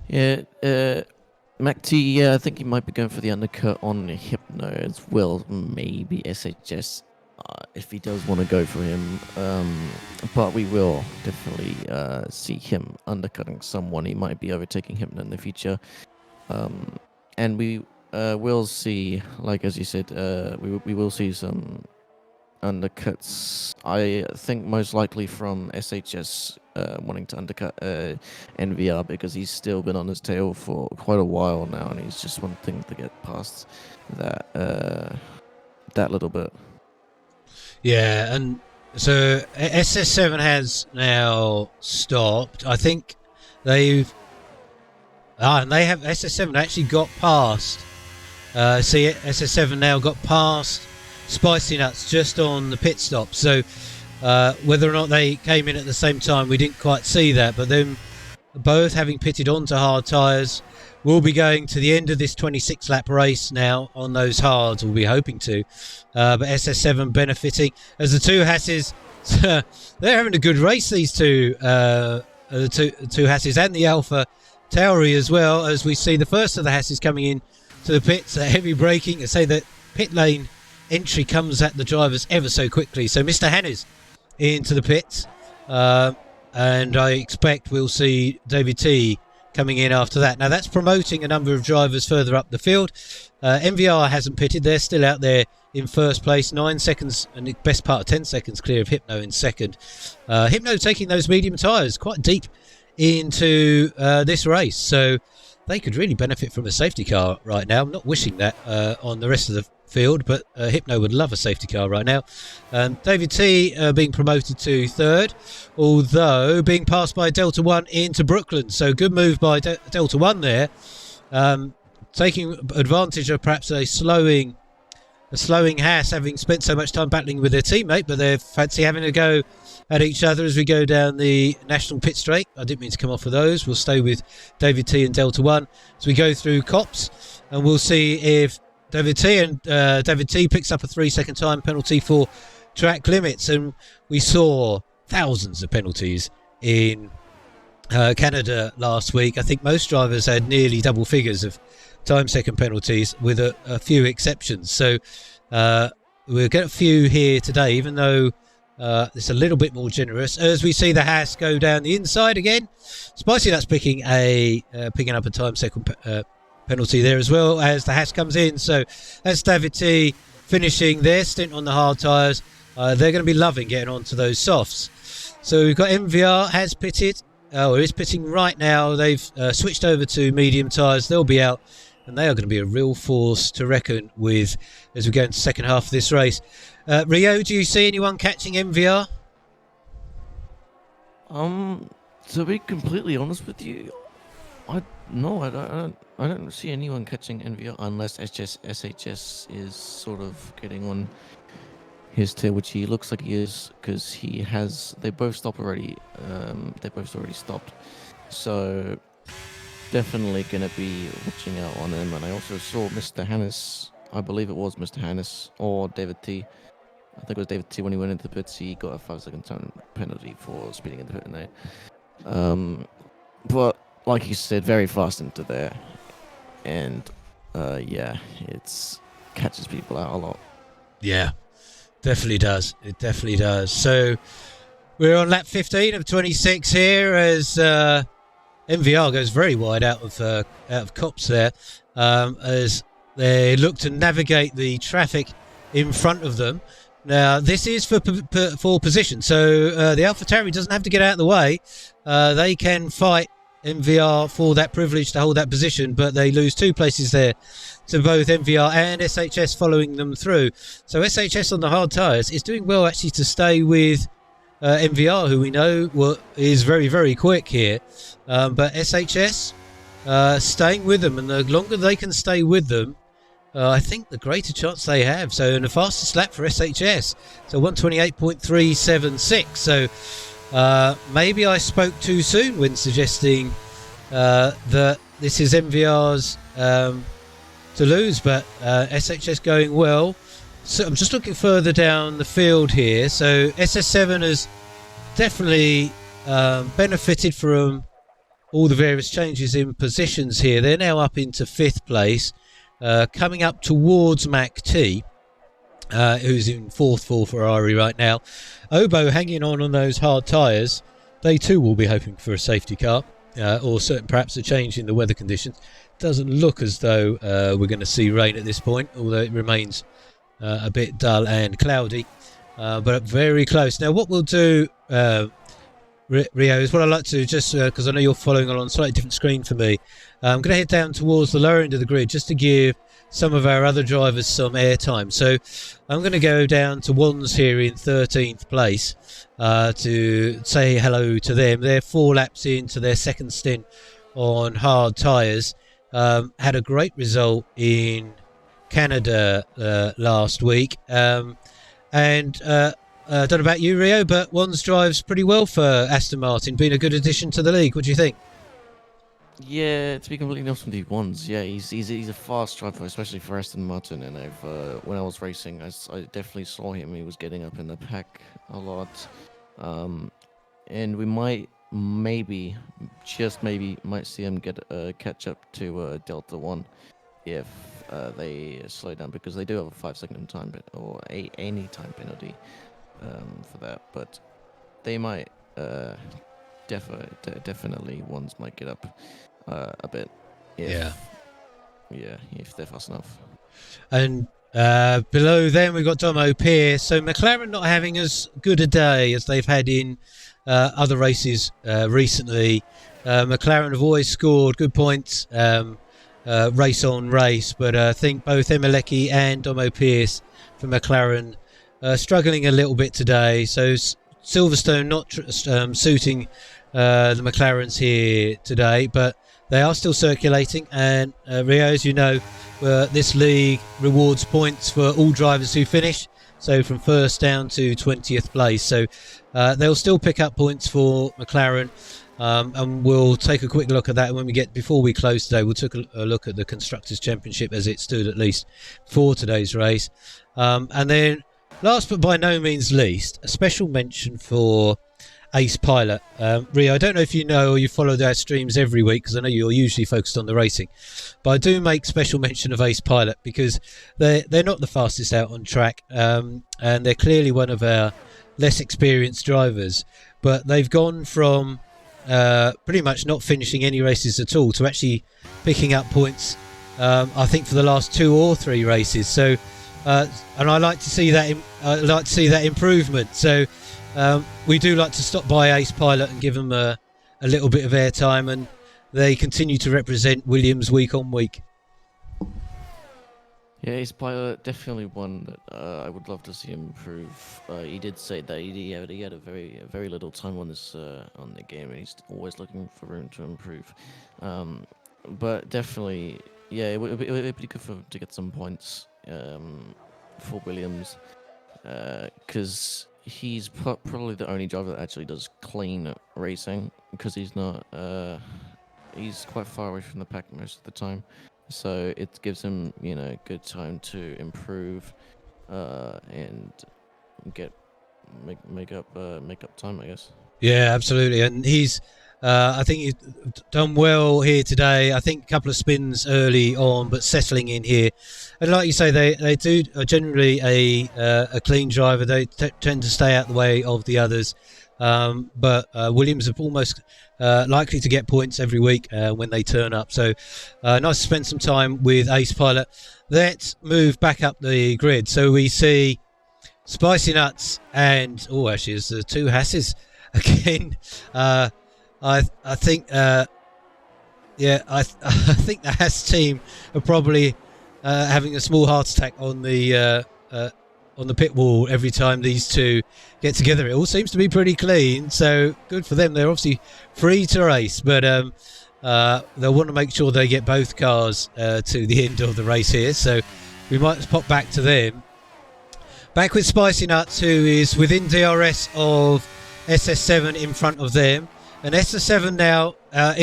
Yeah, Mac T, yeah, I think he might be going for the undercut on Hypno as well, maybe SHS, if he does want to go for him. But we will definitely see him undercutting someone. He might be overtaking Hypno in the future. And we will see, like as you said, we will see some undercuts. I think most likely from SHS wanting to undercut NVR because he's still been on his tail for quite a while now, and he's just wanting to get past that little bit. Yeah, and so SS7 has now stopped. I think they've and they have SS7 actually got past. See it, SS7 now got past Spicy Nuts just on the pit stop. So whether or not they came in at the same time, we didn't quite see that. But then both having pitted onto hard tyres, we'll be going to the end of this 26 lap race now on those hards. We'll be hoping to. But SS7 benefiting as the two Hasses, they're having a good race, these two two Hasses and the Alpha Tauri as well, as we see the first of the Hasses coming in to the pits. Heavy braking. They say that pit lane entry comes at the drivers ever so quickly. So Mr. Hannes into the pits, and I expect we'll see David T coming in after that. Now that's promoting a number of drivers further up the field. MVR hasn't pitted. They're still out there in first place, 9 seconds and the best part of 10 seconds clear of Hypno in second. Hypno taking those medium tyres quite deep into this race, so they could really benefit from a safety car right now. I'm not wishing that on the rest of the field, but Hypno would love a safety car right now. David T being promoted to third, although being passed by Delta 1 into Brooklyn, so good move by Delta 1 there, taking advantage of perhaps a slowing Haas, having spent so much time battling with their teammate, but they fancy having a go at each other as we go down the national pit straight. I didn't mean to come off of those. We'll stay with David T and Delta 1 as we go through COPs, and we'll see if David T picks up a 3-second time penalty for track limits. And we saw thousands of penalties in Canada last week. I think most drivers had nearly double figures of time second penalties with a few exceptions. So we'll get a few here today, even though it's a little bit more generous. As we see the Haas go down the inside again, Spicy Nuts picking up a time second penalty there as well as the Haas comes in. So that's David T finishing their stint on the hard tyres. They're going to be loving getting onto those softs. So we've got MVR has pitted, or is pitting right now. They've switched over to medium tyres. They'll be out, and they are going to be a real force to reckon with as we go into the second half of this race. Rio, do you see anyone catching MVR? To be completely honest with you, I don't see anyone catching NVR unless SHS is sort of getting on his tail, which he looks like he is, because they both stopped already. They both already stopped, so definitely gonna be watching out on him. And I also saw Mr. Hannes, I believe it was Mr. Hannes or David T. I think it was David T. When he went into the pits, he got a 5-second time penalty for speeding in the pit lane. But like you said, very fast into there, and yeah, it's catches people out a lot. Yeah, definitely does. It definitely does. So we're on lap 15 of 26 here as MVR goes very wide out of Cops there, as they look to navigate the traffic in front of them. Now, this is for position, so the AlphaTauri doesn't have to get out of the way. They can fight MVR for that privilege to hold that position, but they lose 2 places there to both MVR and SHS following them through. So SHS on the hard tyres is doing well actually to stay with MVR, who we know is very, very quick here. But SHS staying with them, and the longer they can stay with them, I think the greater chance they have. So in the fastest lap for SHS, so 128.376. So maybe I spoke too soon when suggesting that this is MVR's to lose, but SHS going well. So I'm just looking further down the field here. So SS7 has definitely benefited from all the various changes in positions here. They're now up into 5th place, coming up towards Mac T, who's in 4th for Ferrari right now. Obo hanging on those hard tyres. They too will be hoping for a safety car, or perhaps a change in the weather conditions. Doesn't look as though we're going to see rain at this point, although it remains a bit dull and cloudy, but very close. Now what we'll do, Rio, is what I like to, just because I know you're following on a slightly different screen for me, I'm going to head down towards the lower end of the grid just to give some of our other drivers some airtime. So I'm going to go down to Wands here in 13th place to say hello to them. They're 4 laps into their second stint on hard tyres. Had a great result in Canada last week, and I don't know about you, Rio, but Wands drives pretty well for Aston Martin, being a good addition to the league. What do you think? Yeah, to be completely honest with you, Wands, yeah, he's a fast driver, especially for Aston Martin. And when I was racing, I definitely saw him. He was getting up in the pack a lot, and we might just maybe see him get catch up to Delta One if they slow down, because they do have a 5-second time or any time penalty for that. But they might definitely Wands might get up a bit if they're fast enough. And below them we've got Domo Pierce. So McLaren not having as good a day as they've had in other races recently. McLaren have always scored good points race on race, but I think both Emilecki and Domo Pierce for McLaren struggling a little bit today. So Silverstone not suiting the McLarens here today, but they are still circulating. And Rio, as you know, this league rewards points for all drivers who finish, so from 1st down to 20th place. So they'll still pick up points for McLaren, and we'll take a quick look at that when before we close today. We'll take a look at the Constructors' Championship as it stood, at least for today's race. And then last but by no means least, a special mention for Ace Pilot. Rio, I don't know if you know or you follow their streams every week, because I know you're usually focused on the racing, but I do make special mention of Ace Pilot because they're not the fastest out on track, and they're clearly one of our less experienced drivers, but they've gone from pretty much not finishing any races at all to actually picking up points, I think for the last 2 or 3 races. So and I like to see that improvement. So we do like to stop by Ace Pilot and give them a little bit of airtime, and they continue to represent Williams week on week. Yeah, Ace Pilot definitely one that I would love to see him improve. He did say that he had a very little time on the game, and he's always looking for room to improve. But definitely, yeah, it would be good to get some points for Williams, because he's probably the only driver that actually does clean racing, because he's not he's quite far away from the pack most of the time, so it gives him good time to improve and make up time, I guess. Yeah, absolutely. And he's I think he's done well here today. I think a couple of spins early on, but settling in here. And like you say, they do are generally a clean driver. They tend to stay out the way of the others. But Williams are almost likely to get points every week when they turn up. So nice to spend some time with Ace Pilot. Let's move back up the grid. So we see Spicy Nuts and actually there's the two Hasses again. I think I think the Haas team are probably having a small heart attack on the pit wall every time these two get together. It all seems to be pretty clean, so good for them. They're obviously free to race, but they'll want to make sure they get both cars to the end of the race here. So we might pop back to them. Back with Spicy Nuts, who is within DRS of SS7 in front of them. And SS7 now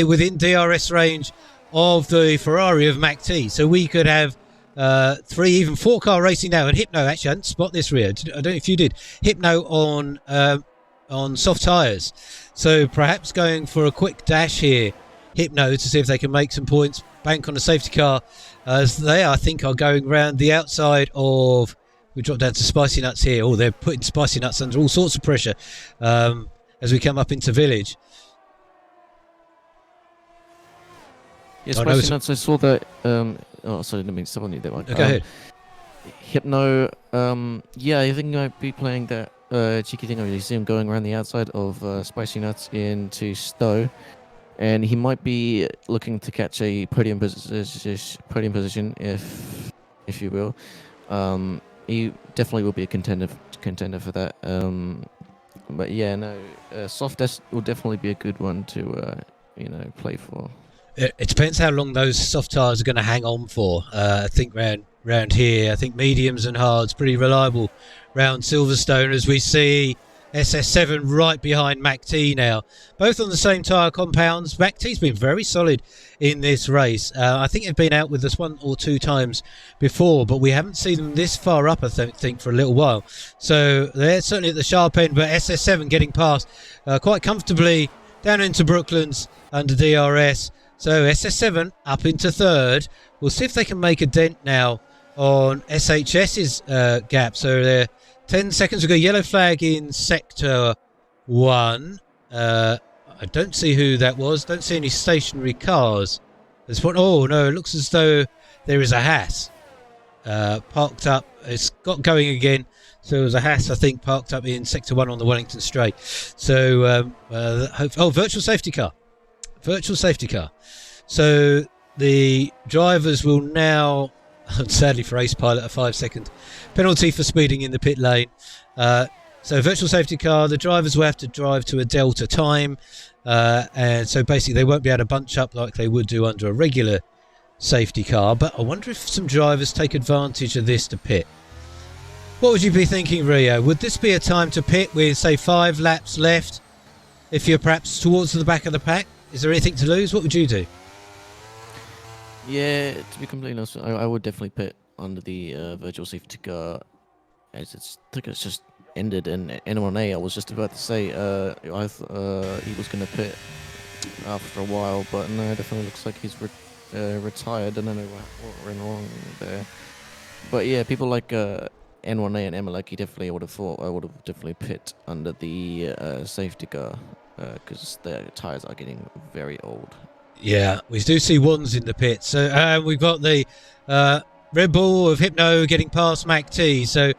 within DRS range of the Ferrari of Mac T. So we could have 3, even 4 car racing now. And Hypno, actually, I didn't spot this, Rio. I don't know if you did. Hypno on soft tyres. So perhaps going for a quick dash here, Hypno, to see if they can make some points, bank on a safety car, as they, I think, are going round the outside of... We drop down to Spicy Nuts here. Oh, they're putting Spicy Nuts under all sorts of pressure as we come up into Village. Yeah, Spicy Nuts, I saw that... sorry, let me stop on you there, Mike. Go ahead. Hypno, I think I might be playing that cheeky thing. You see him going around the outside of Spicy Nuts into Stowe. And he might be looking to catch a podium position, if you will. He definitely will be a contender for that. But yeah, no, soft S will definitely be a good one to play for. It depends how long those soft tyres are going to hang on for. I think round here, I think mediums and hards pretty reliable round Silverstone, as we see SS7 right behind Mac T now. Both on the same tyre compounds. Mac T's been very solid in this race. I think they've been out with us 1 or 2 times before, but we haven't seen them this far up, I think, for a little while. So they're certainly at the sharp end, but SS7 getting past quite comfortably down into Brooklands under DRS. So SS7 up into 3rd. We'll see if they can make a dent now on SHS's gap. So they're 10 seconds ago. Yellow flag in sector 1. I don't see who that was. Don't see any stationary cars. There's one. Oh no! It looks as though there is a Haas parked up. It's got going again. So there was a Haas, I think, parked up in sector 1 on the Wellington Straight. So virtual safety car. Virtual safety car. So the drivers will now, sadly for Ace Pilot, a 5-second penalty for speeding in the pit lane. So virtual safety car, the drivers will have to drive to a delta time. And so basically they won't be able to bunch up like they would do under a regular safety car. But I wonder if some drivers take advantage of this to pit. What would you be thinking, Rio? Would this be a time to pit with, say, 5 laps left? If you're perhaps towards the back of the pack? Is there anything to lose? What would you do? Yeah, to be completely honest, I would definitely pit under the virtual safety car, as I think it's just ended in N1A. I was just about to say he was going to pit after a while, but no, it definitely looks like he's retired. I don't know what went wrong there. But yeah, people like N1A and Emalaki definitely would have thought I would have definitely pit under the safety car because their tyres are getting very old. Yeah, we do see ones in the pit. So we've got the Red Bull of Hypno getting past Mac T. So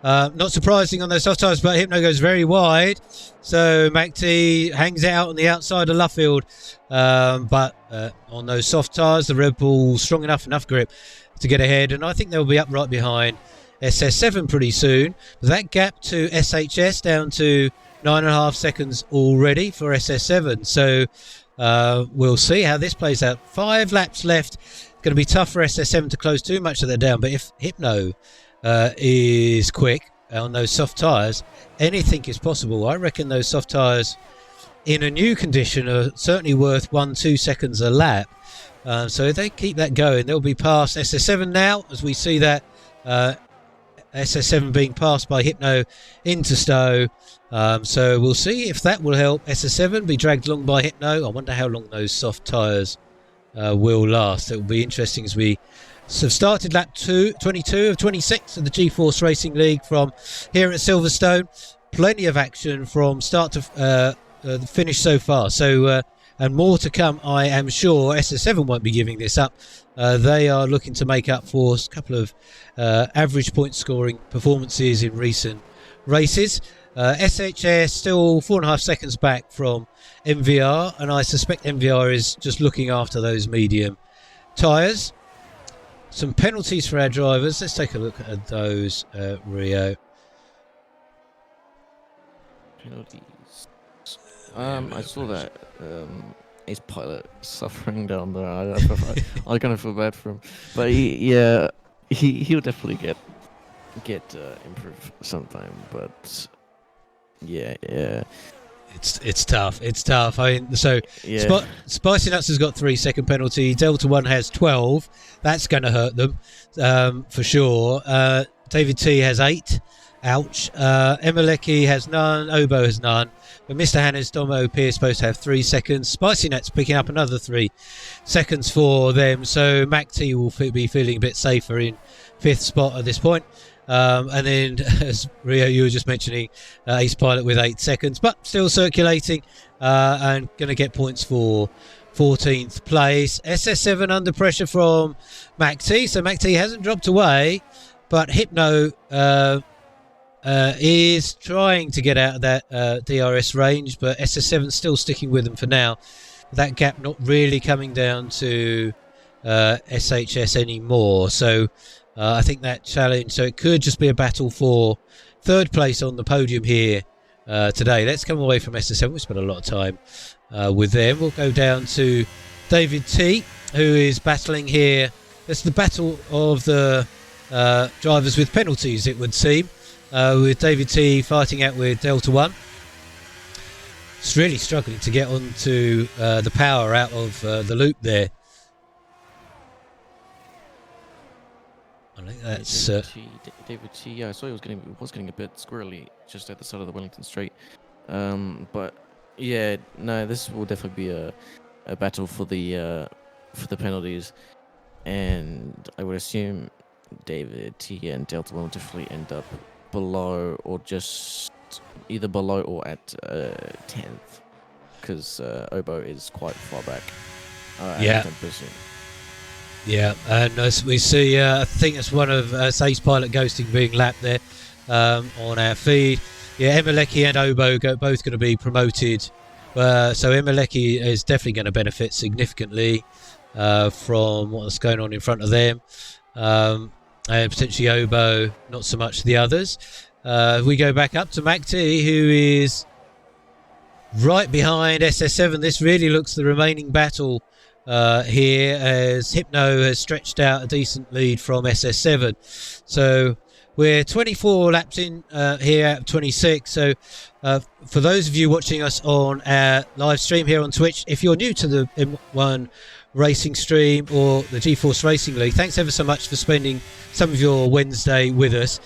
not surprising on those soft tyres, but Hypno goes very wide. So Mac T hangs it out on the outside of Luffield. But on those soft tyres, the Red Bull strong enough grip to get ahead. And I think they'll be up right behind SS7 pretty soon. But that gap to SHS down to 9.5 seconds already for SS7. So we'll see how this plays out. 5 laps left. Going to be tough for SS7 to close too much of their down, but if Hypno is quick on those soft tyres, anything is possible. I reckon those soft tyres in a new condition are certainly worth 1-2 seconds a lap. So if they keep that going, they'll be past SS7 now, as we see that SS7 being passed by Hypno into Stowe. So we'll see if that will help SS7 be dragged along by Hypno. I wonder how long those soft tyres will last. It will be interesting as we have started lap 22 of 26 of the G-Force Racing League from here at Silverstone. Plenty of action from start to the finish so far. So and more to come, I am sure. SS7 won't be giving this up. They are looking to make up for a couple of average point scoring performances in recent races. SHS still 4.5 seconds back from MVR, and I suspect MVR is just looking after those medium tyres. Some penalties for our drivers. Let's take a look at those, Rio. Penalties. I saw that his pilot suffering down there. I kind of feel bad for him, but he'll definitely get improved sometime. But yeah. It's tough. It's tough. I mean, so Yeah. Spicy Nuts has got 3 second penalty. Delta One has 12. That's going to hurt them for sure. David T has 8. Ouch. Emeleki has none. Obo has none. But Mr. Hannes, Domo, Pierce supposed to have 3 seconds. Spicy Nuts picking up another 3 seconds for them. So Mac T will be feeling a bit safer in 5th spot at this point. And then, as Rio, you were just mentioning, Ace Pilot with 8 seconds, but still circulating and going to get points for 14th place. SS7 under pressure from Mac T. So Mac T hasn't dropped away, but Hypno is trying to get out of that DRS range, but SS7 still sticking with them for now. That gap not really coming down to SHS anymore. So I think that challenge, so it could just be a battle for 3rd place on the podium here today. Let's come away from SS7. We spent a lot of time with them. We'll go down to David T, who is battling here. It's the battle of the drivers with penalties, it would seem, with David T fighting out with Delta One. It's really struggling to get onto the power out of the loop there. I think that's David T. Yeah, I saw he was getting a bit squirrely just at the side of the Wellington Straight. But yeah, no, this will definitely be a battle for the penalties, and I would assume David T and Delta will definitely end up below or just either below or at 10th, because Obo is quite far back. Yeah. At 10%. Yeah, and as we see, I think it's one of Ace Pilot Ghosting being lapped there on our feed. Yeah, Emeleki and Obo both going to be promoted. So Emeleki is definitely going to benefit significantly from what's going on in front of them. And potentially Obo, not so much the others. We go back up to Mac T, who is right behind SS7. This really looks the remaining battle here, as Hypno has stretched out a decent lead from SS7. So we're 24 laps in here out of 26. So for those of you watching us on our live stream here on Twitch, if you're new to the M1 Racing stream or the G-Force Racing League, thanks ever so much for spending some of your Wednesday with us.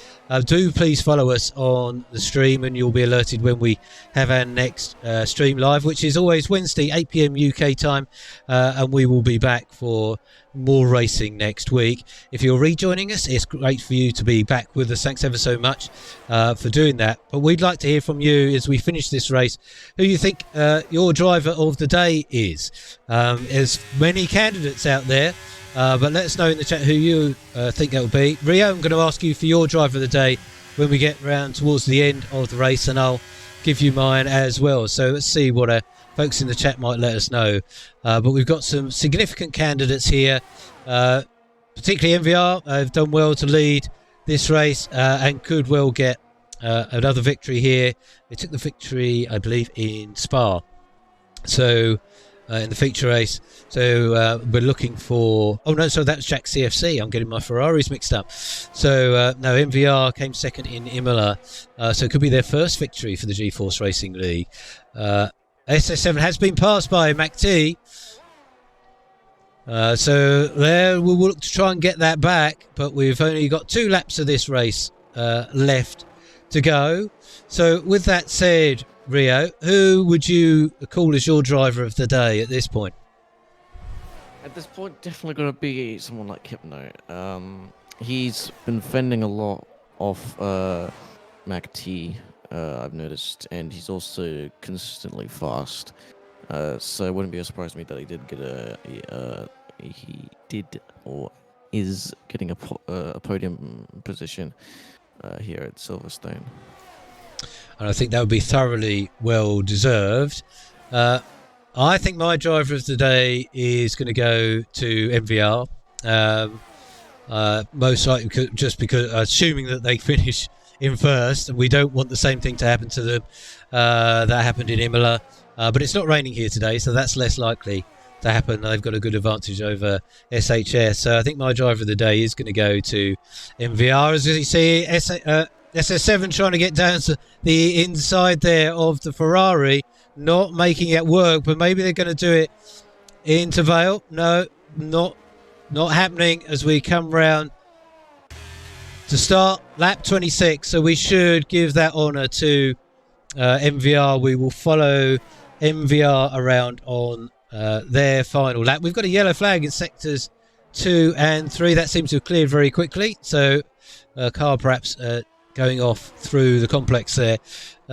Do please follow us on the stream and you'll be alerted when we have our next stream live, which is always Wednesday 8 PM UK time, and we will be back for more racing next week. If you're rejoining us, it's great for you to be back with us. Thanks ever so much for doing that. But we'd like to hear from you as we finish this race, who you think your driver of the day is. There's many candidates out there, but let us know in the chat who you think that will be. Rio, I'm going to ask you for your driver of the day when we get round towards the end of the race, and I'll give you mine as well. So let's see what folks in the chat might let us know. But we've got some significant candidates here, particularly MVR have done well to lead this race and could well get another victory here. They took the victory, I believe, in Spa. So in the feature race. So we're looking for... Oh, no, so that's Jack CFC. I'm getting my Ferraris mixed up. So, no, MVR came second in Imola. So it could be their first victory for the G-Force Racing League. SS7 has been passed by Mac T. So there we'll look to try and get that back. But we've only got 2 laps of this race left to go. So with that said, Rio, who would you call as your driver of the day at this point? At this point, definitely going to be someone like Hypno. He's been fending a lot off Mac T, I've noticed, and he's also consistently fast. So it wouldn't be a surprise to me that he did get he did or is getting a podium position here at Silverstone. And I think that would be thoroughly well deserved. I think my driver of the day is going to go to MVR. Most likely just because, assuming that they finish in first, and we don't want the same thing to happen to them that happened in Imola. But it's not raining here today, so that's less likely to happen. They've got a good advantage over SHS. So I think my driver of the day is going to go to MVR. As you see, SS7 trying to get down to the inside there of the Ferrari, not making it work, but maybe they're going to do it into Vale. No, not happening as we come round to start lap 26. So we should give that honour to MVR. We will follow MVR around on their final lap. We've got a yellow flag in sectors 2 and 3. That seems to have cleared very quickly. So a car perhaps going off through the complex there.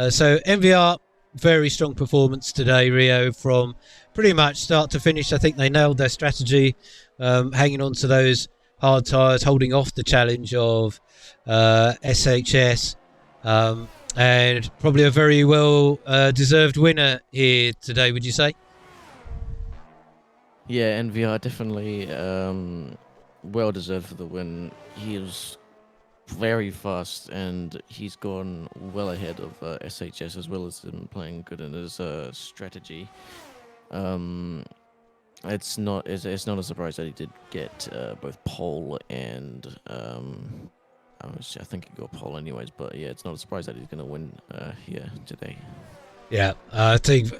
So MVR, very strong performance today, Rio, from pretty much start to finish. I think they nailed their strategy, hanging on to those hard tyres, holding off the challenge of SHS, and probably a very well deserved winner here today, would you say? Yeah, NVR definitely well deserved for the win. He was very fast, and he's gone well ahead of SHS, as well as him playing good in his strategy. It's not a surprise that he did get both pole and I think he got pole anyways. But yeah, it's not a surprise that he's going to win here today. Yeah, I think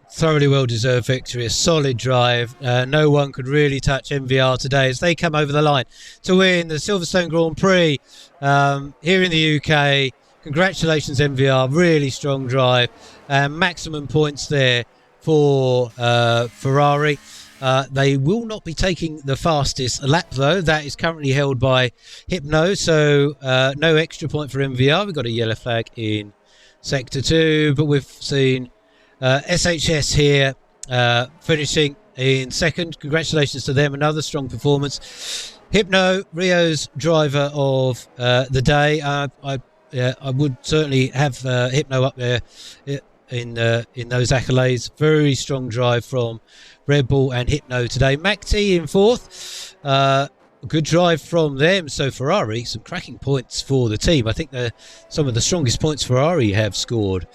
thoroughly well-deserved victory, a solid drive. No one could really touch MVR today as they come over the line to win the Silverstone Grand Prix here in the UK. Congratulations, MVR. Really strong drive. Maximum points there for Ferrari. They will not be taking the fastest lap, though. That is currently held by Hypno, so no extra point for MVR. We've got a yellow flag in Sector 2, but we've seen SHS here finishing in second. Congratulations to them. Another strong performance. Hypno, Rio's driver of the day. I would certainly have Hypno up there in those accolades. Very strong drive from Red Bull and Hypno today. Mac T in fourth. Good drive from them. So Ferrari, some cracking points for the team. I think they're some of the strongest points Ferrari have scored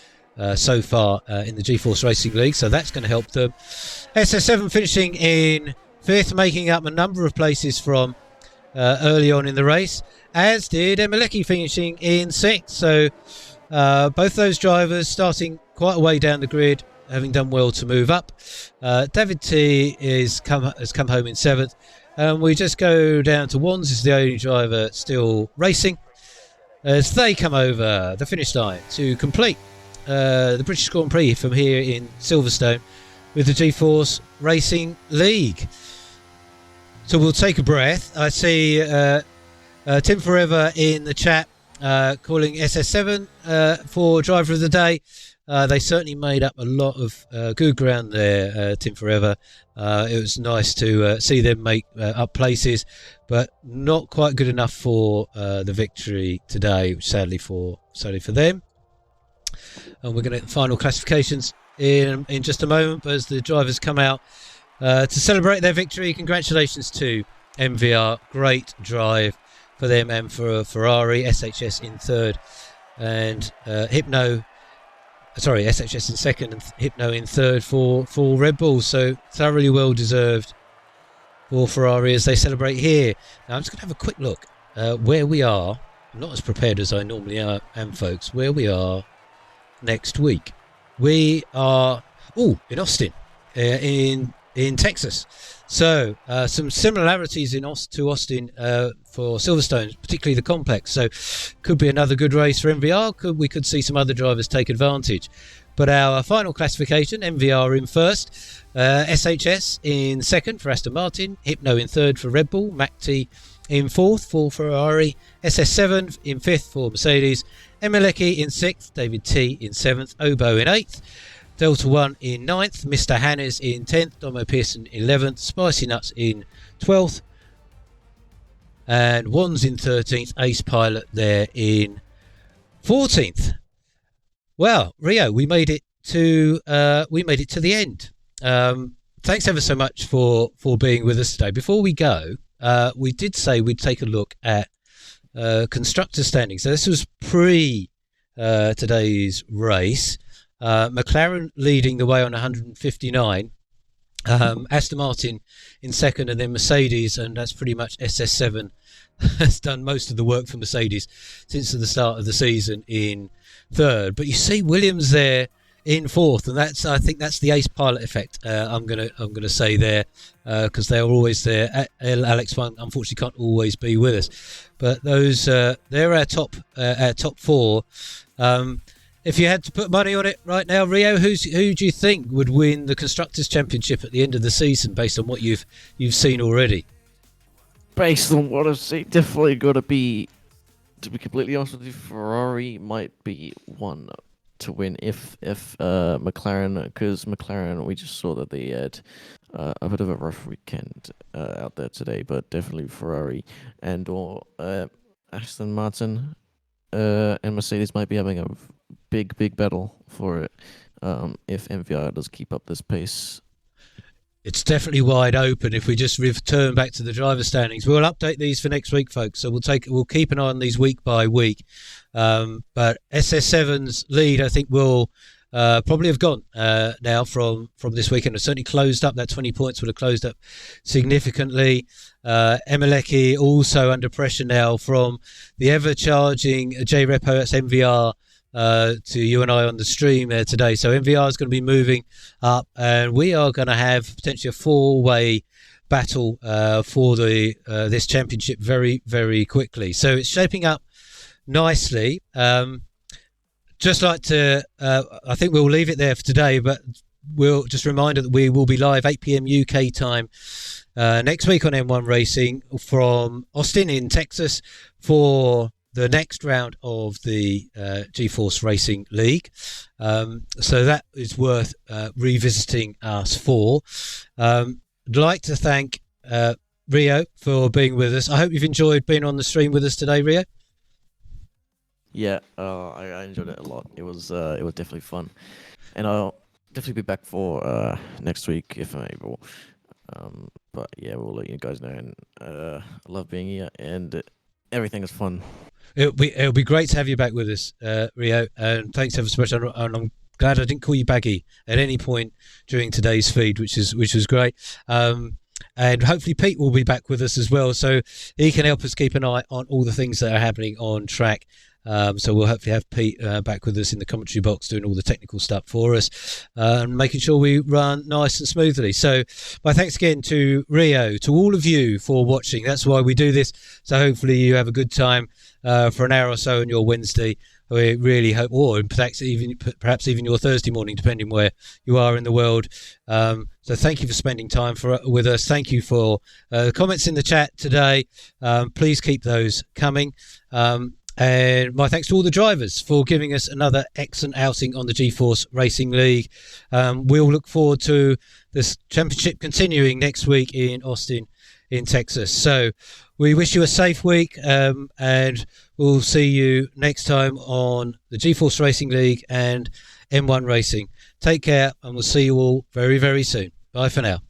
so far in the G-Force Racing League, so that's going to help them. SS7 finishing in fifth, making up a number of places from early on in the race, as did Emilecki finishing in sixth. So both those drivers starting quite a way down the grid, having done well to move up. David T has come home in seventh. We just go down to Wands, is the only driver still racing, as they come over the finish line to complete the British Grand Prix from here in Silverstone with the G-Force Racing League. So we'll take a breath. I see Tim Forever in the chat calling SS7 for driver of the day. They certainly made up a lot of good ground there, Tim Forever. It was nice to see them make up places, but not quite good enough for the victory today, sadly for them. And we're going to get the final classifications in just a moment, but as the drivers come out to celebrate their victory, congratulations to MVR. Great drive for them and for Ferrari. SHS in third, and SHS in second and Hypno in third for Red Bull. So thoroughly well deserved for Ferrari as they celebrate here. Now I'm just going to have a quick look where we are. I'm not as prepared as I normally am, folks. Where we are next week. We are in Austin, in Texas. So, some similarities to Austin for Silverstone, particularly the complex. So, could be another good race for MVR. We could see some other drivers take advantage. But our final classification, MVR in first, SHS in second for Aston Martin, Hypno in third for Red Bull, MACT in fourth for Ferrari, SS7 in fifth for Mercedes, Emeleki in sixth, David T in seventh, Obo in eighth, Delta 1 in ninth, Mr. Hannes in 10th, Domo Pearson 11th, Spicy Nuts in 12th, and Wands in 13th, Ace Pilot there in 14th. Well, Rio, we made it to the end. Thanks ever so much for being with us today. Before we go, we did say we'd take a look at constructor standings. So this was pre today's race. McLaren leading the way on 159, Aston Martin in second, and then Mercedes, and that's pretty much SS7 has done most of the work for Mercedes since the start of the season in third. But you see Williams there in fourth, and I think that's the Ace Pilot effect. I'm gonna say there because they are always there. Alex Funk unfortunately can't always be with us, but those they're our top four. If you had to put money on it right now, Rio, who do you think would win the Constructors' Championship at the end of the season, based on what you've seen already? Based on what I've seen, definitely got to be completely honest with you, Ferrari might be one to win if McLaren, because McLaren, we just saw that they had a bit of a rough weekend out there today, but definitely Ferrari or Aston Martin and Mercedes might be having a big battle for it if MVR does keep up this pace. It's definitely wide open. If we just return back to the driver standings, we'll update these for next week, folks. So we'll keep an eye on these week by week. But SS7's lead, I think, will probably have gone now from this weekend. It's certainly closed up. That 20 points would have closed up significantly. Emeleki also under pressure now from the ever-charging J-Repo, that's MVR, to you and I on the stream there today. So MVR is going to be moving up, and we are going to have potentially a four-way battle for this championship very, very quickly. So it's shaping up nicely. Just like to, I think we'll leave it there for today, but we'll just remind you that we will be live 8 p.m. UK time next week on M1 Racing from Austin in Texas for the next round of the G-Force Racing League. So that is worth revisiting us for. I'd like to thank Rio for being with us. I hope you've enjoyed being on the stream with us today, Rio. Yeah, I enjoyed it a lot. It was definitely fun, and I'll definitely be back for next week if I'm able. But yeah, we'll let you guys know. And I love being here, and everything is fun. It'll be great to have you back with us, Rio, and thanks ever so much. And I'm glad I didn't call you Baggy at any point during today's feed, which was great. And hopefully Pete will be back with us as well, so he can help us keep an eye on all the things that are happening on track. So we'll hopefully have Pete back with us in the commentary box doing all the technical stuff for us and making sure we run nice and smoothly. So my thanks again to Rio, to all of you for watching. That's why we do this. So hopefully you have a good time for an hour or so on your Wednesday. We really hope, or perhaps even your Thursday morning, depending where you are in the world. So thank you for spending time with us. Thank you for comments in the chat today. Please keep those coming. And my thanks to all the drivers for giving us another excellent outing on the G-Force Racing League. We'll look forward to this championship continuing next week in Austin in Texas. So we wish you a safe week, and we'll see you next time on the G-Force Racing League and M1 Racing. Take care, and we'll see you all very, very soon. Bye for now.